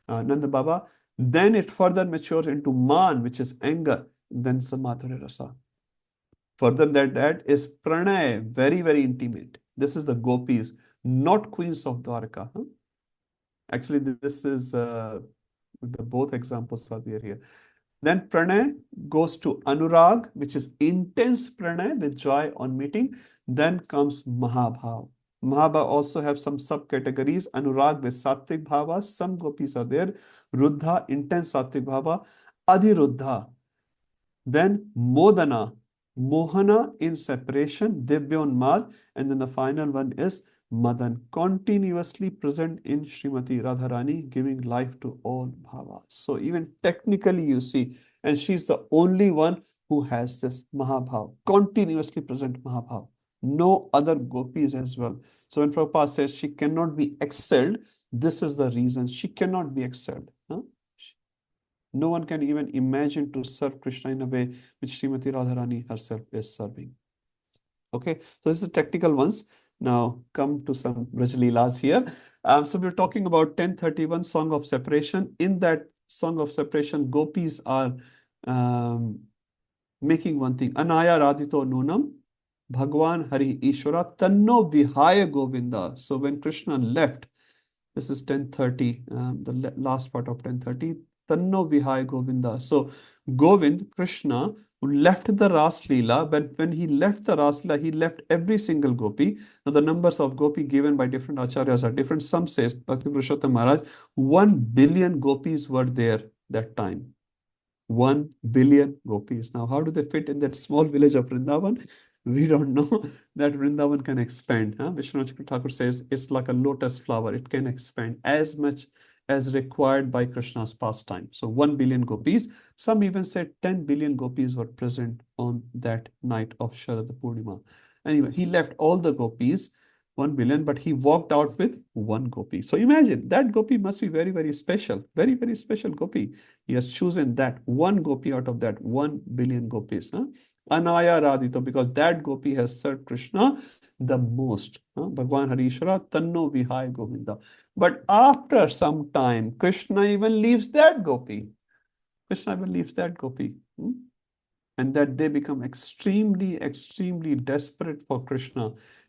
Nanda Baba. Then it further matures into Man, which is anger, then Samadhurya Rasa. Further that is Pranay, very, very intimate. This is the gopis, not queens of Dwarka. Actually, this is the both examples are there here. Then pranay goes to anurag, which is intense pranay with joy on meeting. Then comes mahabhav. Mahabhav also have some subcategories. Anurag with sattvic bhava. Some gopis are there. Ruddha, intense sattvic bhava. Adhiruddha. Then modana, mohana in separation. Divyonmad. And then the final one is Madan, continuously present in Srimati Radharani, giving life to all bhavas. So even technically you see, and she's the only one who has this Mahabhav, continuously present Mahabhav. No other gopis as well. So when Prabhupada says she cannot be excelled, this is the reason she cannot be excelled. No one can even imagine to serve Krishna in a way which Srimati Radharani herself is serving. Okay, so this is the technical ones. Now come to some Brajalilas here. So we're talking about 1031 Song of Separation. In that Song of Separation, gopis are making one thing. Anaya Radhito Nunam, Bhagwan Hari Ishwara, Tanno Vihaya Govinda. So when Krishna left, this is 1030, the last part of 1030, Tanno Vihaya Govinda. So Govind, Krishna, who left the Ras Leela, but when he left the Ras Leela, he left every single gopi. Now the numbers of gopi given by different acharyas are different. Some says, Bhakti Purushottam Maharaj, 1 billion gopis were there that time. 1 billion gopis. Now, how do they fit in that small village of Vrindavan? We don't know. That Vrindavan can expand. Vishwanath Thakur says it's like a lotus flower. It can expand as much as required by Krishna's pastime. So 1 billion gopis. Some even said 10 billion gopis were present on that night of Sharad Purnima. Anyway, he left all the gopis, 1 billion, but he walked out with 1 gopi. So imagine that gopi must be very, very special. Very, very special gopi. He has chosen that 1 gopi out of that 1 billion gopis. Anaya Radhito, because that gopi has served Krishna the most. Bhagwan Harishwara, Tanno Vihaya Govinda. But after some time, Krishna even leaves that gopi. Krishna even leaves that gopi. and that they become extremely, extremely desperate for Krishna.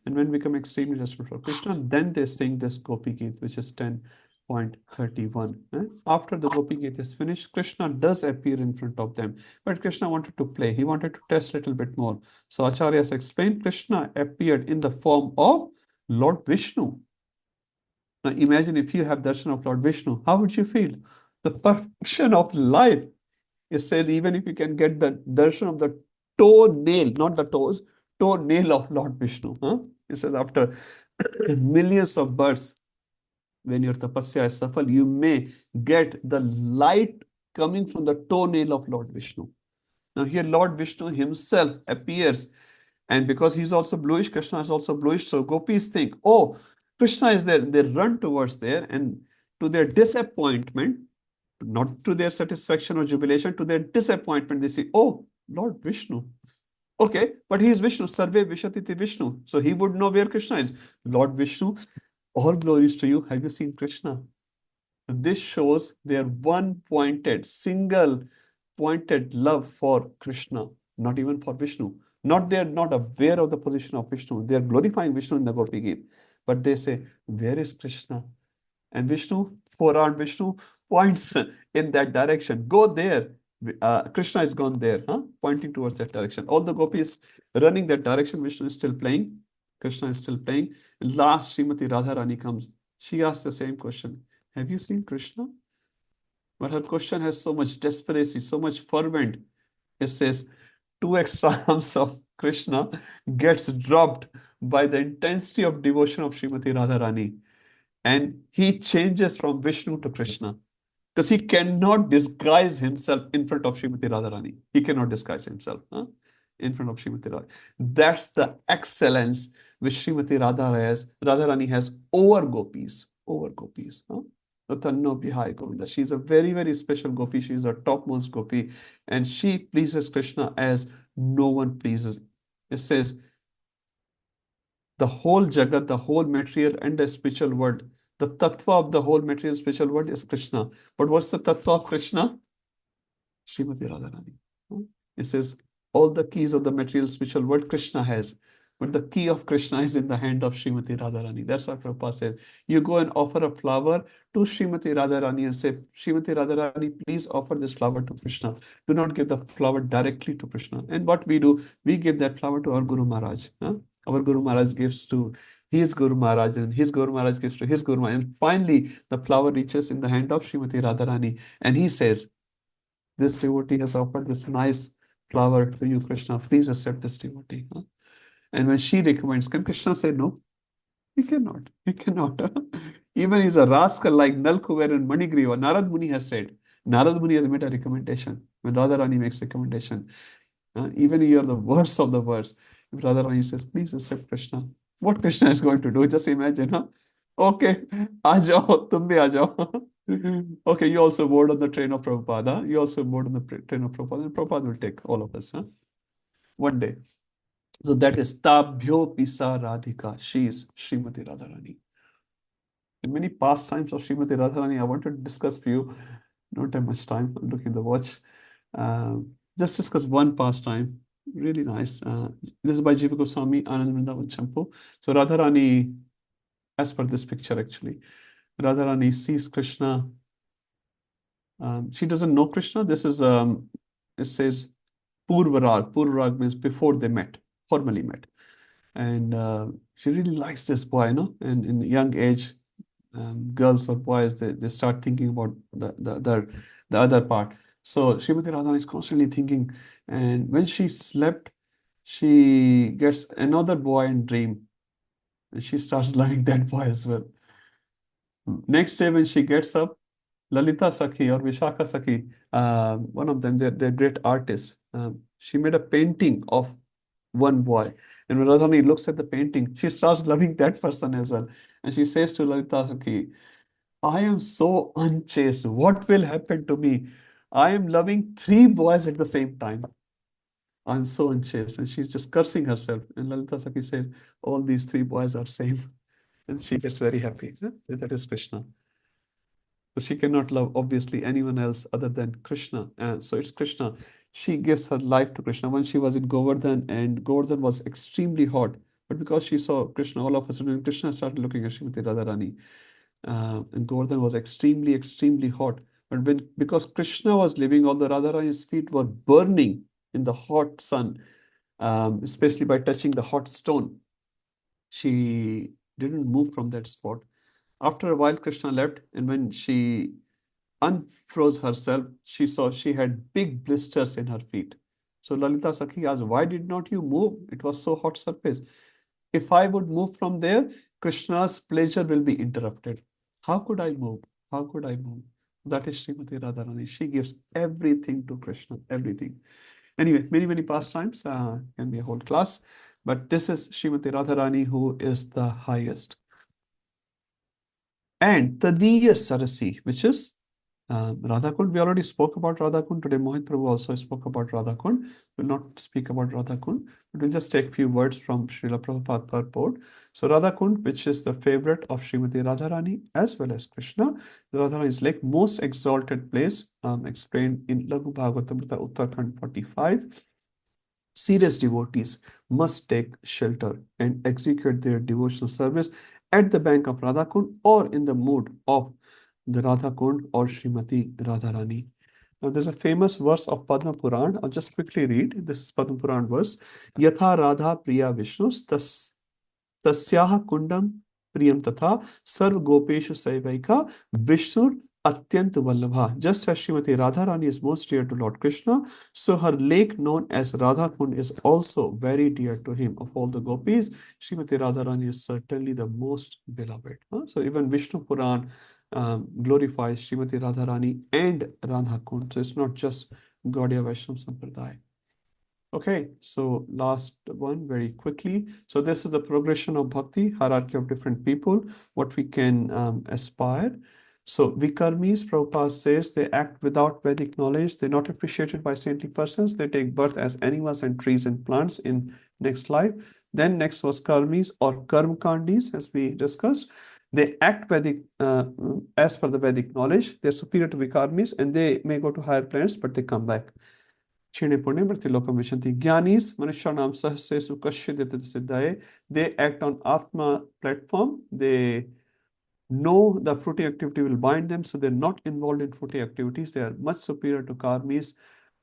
And when become extremely desperate for Krishna, then they sing this Gopi Geet, which is 10.31. After the Gopi Geet is finished, Krishna does appear in front of them. But Krishna wanted to play. He wanted to test a little bit more. So Acharyas explained, Krishna appeared in the form of Lord Vishnu. Now imagine if you have darshan of Lord Vishnu, how would you feel? The perfection of life. It says even if you can get the darshan of the toenail, not the toes, toenail of Lord Vishnu. It says after millions of births, when your tapasya is safal, you may get the light coming from the toenail of Lord Vishnu. Now here Lord Vishnu himself appears, and because he's also bluish, Krishna is also bluish, so gopis think, oh, Krishna is there. They run towards there, and to their disappointment, not to their satisfaction or jubilation, to their disappointment, they say, oh, Lord Vishnu. Okay, but he is Vishnu, Sarve Vishatiti Vishnu. So he would know where Krishna is. Lord Vishnu, all glories to you. Have you seen Krishna? This shows their one-pointed, single pointed love for Krishna, not even for Vishnu. Not they are not aware of the position of Vishnu. They are glorifying Vishnu in the Gopi Geet. But they say, where is Krishna? And Vishnu, four-armed Vishnu, points in that direction. Go there. Krishna is gone there, pointing towards that direction. All the gopis running that direction. Vishnu is still playing. Krishna is still playing. Last, Srimati Radharani comes. She asks the same question. Have you seen Krishna? But her question has so much desperation, so much fervent. It says, 2 extra arms of Krishna gets dropped by the intensity of devotion of Srimati Radharani. And he changes from Vishnu to Krishna. Because he cannot disguise himself in front of Srimati Radharani. He cannot disguise himself in front of Srimati Radharani. That's the excellence which Srimati Radharani has over gopis. Over gopis. She is a very, very special gopi. She is a topmost gopi. And she pleases Krishna as no one pleases. It says, the whole Jagat, the whole material and the spiritual world, the tattva of the whole material spiritual world is Krishna. But what's the tattva of Krishna? Srimati Radharani. It says, all the keys of the material spiritual world Krishna has. But the key of Krishna is in the hand of Srimati Radharani. That's what Prabhupada says. You go and offer a flower to Srimati Radharani and say, Srimati Radharani, please offer this flower to Krishna. Do not give the flower directly to Krishna. And what we do, we give that flower to our Guru Maharaj. Our Guru Maharaj gives to his Guru Maharaj, and his Guru Maharaj gives to his Guru Maharaj. And finally, the flower reaches in the hand of Srimati Radharani. And he says, this devotee has offered this nice flower to you, Krishna. Please accept this devotee. And when she recommends, can Krishna say no? He cannot. He cannot. Even he's a rascal like Nalkuver and Manigriva. Narad Muni has said. Narad Muni has made a recommendation. When Radharani makes recommendation, even you are the worst of the worst. If Radharani says, please accept Krishna, what Krishna is going to do? Just imagine, Okay, aa jao, tum bhi aa jao. Okay, you also board on the train of Prabhupada. You also board on the train of Prabhupada, and Prabhupada will take all of us. One day. So that is Tabhyo Pisa Radhika. She is Srimati Radharani. In many pastimes of Srimati Radharani, I wanted to discuss for you. Don't have much time. I'm looking at the watch. Just discuss one pastime. Really nice. This is by Jiva Goswami, Anand Vrindavan Champu. So Radharani, as per this picture actually, Radharani sees Krishna. She doesn't know Krishna. This is, it says Purvarag. Purvarag means before they met, formally met. And she really likes this boy, and in young age, girls or boys, they start thinking about the other part. So Srimati Radharani is constantly thinking, and when she slept, she gets another boy in dream, and she starts loving that boy as well. Next day when she gets up, Lalita Sakhi or Vishaka Sakhi, one of them, they're great artists. She made a painting of one boy. And when Radharani looks at the painting, she starts loving that person as well. And she says to Lalita Sakhi, I am so unchaste. What will happen to me? I am loving 3 boys at the same time. I'm so unchaste. And she's just cursing herself. And Lalita Sakhi says, all these 3 boys are same. And she gets very happy. That is Krishna. So she cannot love obviously anyone else other than Krishna. And so it's Krishna. She gives her life to Krishna. When she was in Govardhan, and Govardhan was extremely hot, but because she saw Krishna, all of a sudden Krishna started looking at Srimati Radharani. And Govardhan was extremely, extremely hot. But because Krishna was living, all the Radharani's feet were burning in the hot sun, especially by touching the hot stone. She didn't move from that spot. After a while, Krishna left, and when she unfroze herself, she saw she had big blisters in her feet. So Lalita Sakhi asked, why did not you move? It was so hot surface. If I would move from there, Krishna's pleasure will be interrupted. How could I move? How could I move? That is Srimati Radharani. She gives everything to Krishna, everything. Anyway, many, many pastimes, can be a whole class. But this is Srimati Radharani, who is the highest. And Tadiya Sarasi, which is Radha Kund. We already spoke about Radha Kund. Today Mohit Prabhu also spoke about Radha Kund. We'll not speak about Radha Kund, but we'll just take a few words from Srila Prabhupada purport. So Radha Kund, which is the favorite of Srimati Radharani as well as Krishna. Radharani is like most exalted place, explained in Laghu Bhagavatamrita Uttarakhand 45. Serious devotees must take shelter and execute their devotional service at the bank of Radha Kund or in the mood of the Radha Kund or Srimati Radharani. Now, there's a famous verse of Padma Puran. I'll just quickly read. This is Padma Puran verse. Yatha Radha Priya Vishnus Tasyaha Kundam Priyam Tatha Sarv Gopeshu Saivaika Vishnur Atyant Vallabha. Just as Srimati Radharani is most dear to Lord Krishna, so her lake known as Radha Kund is also very dear to him. Of all the gopis, Srimati Radharani is certainly the most beloved. So even Vishnu Puran glorifies Srimati Radharani and Radha Kund. So it's not just Gaudiya Vaishnava Sampradaya. Okay, so last one very quickly. So this is the progression of bhakti, hierarchy of different people, what we can aspire. So Vikarmis, Prabhupada says, they act without Vedic knowledge. They're not appreciated by saintly persons. They take birth as animals and trees and plants in next life. Then next was Karmis or Karmakandis, as we discussed. They act Vedic as per the Vedic knowledge. They're superior to Vikarmis and they may go to higher planets, but they come back. Chine Pune Bhartilokam Vishanti. Gyanis, Manushanam Sahasresu Kashyadita Siddhaye. They act on Atma platform. They know the fruity activity will bind them, so they're not involved in fruity activities. They are much superior to karmis.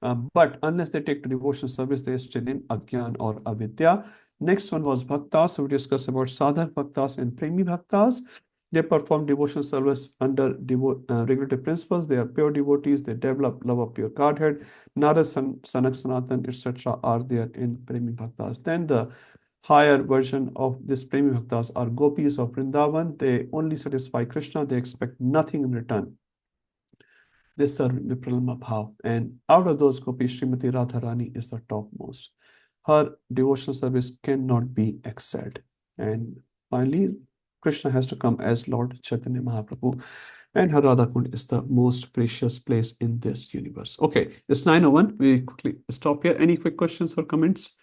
But unless they take to devotional service, they are still in Agyan or Avidya. Next one was Bhaktas. So we discussed about Sadhak Bhaktas and Premi Bhaktas. They perform devotional service under regulative principles. They are pure devotees. They develop love of pure Godhead. Narad, Sanak, Sanatan, etc. are there in Premi Bhaktas. Then the higher version of this Premi Bhaktas are gopis of Vrindavan. They only satisfy Krishna. They expect nothing in return. They serve Vipralama Bhav. And out of those gopis, Srimati Radharani is the topmost. Her devotional service cannot be excelled. And finally, Krishna has to come as Lord Chaitanya Mahaprabhu. And her Radha Kund is the most precious place in this universe. Okay, it's 9:01. We quickly stop here. Any quick questions or comments?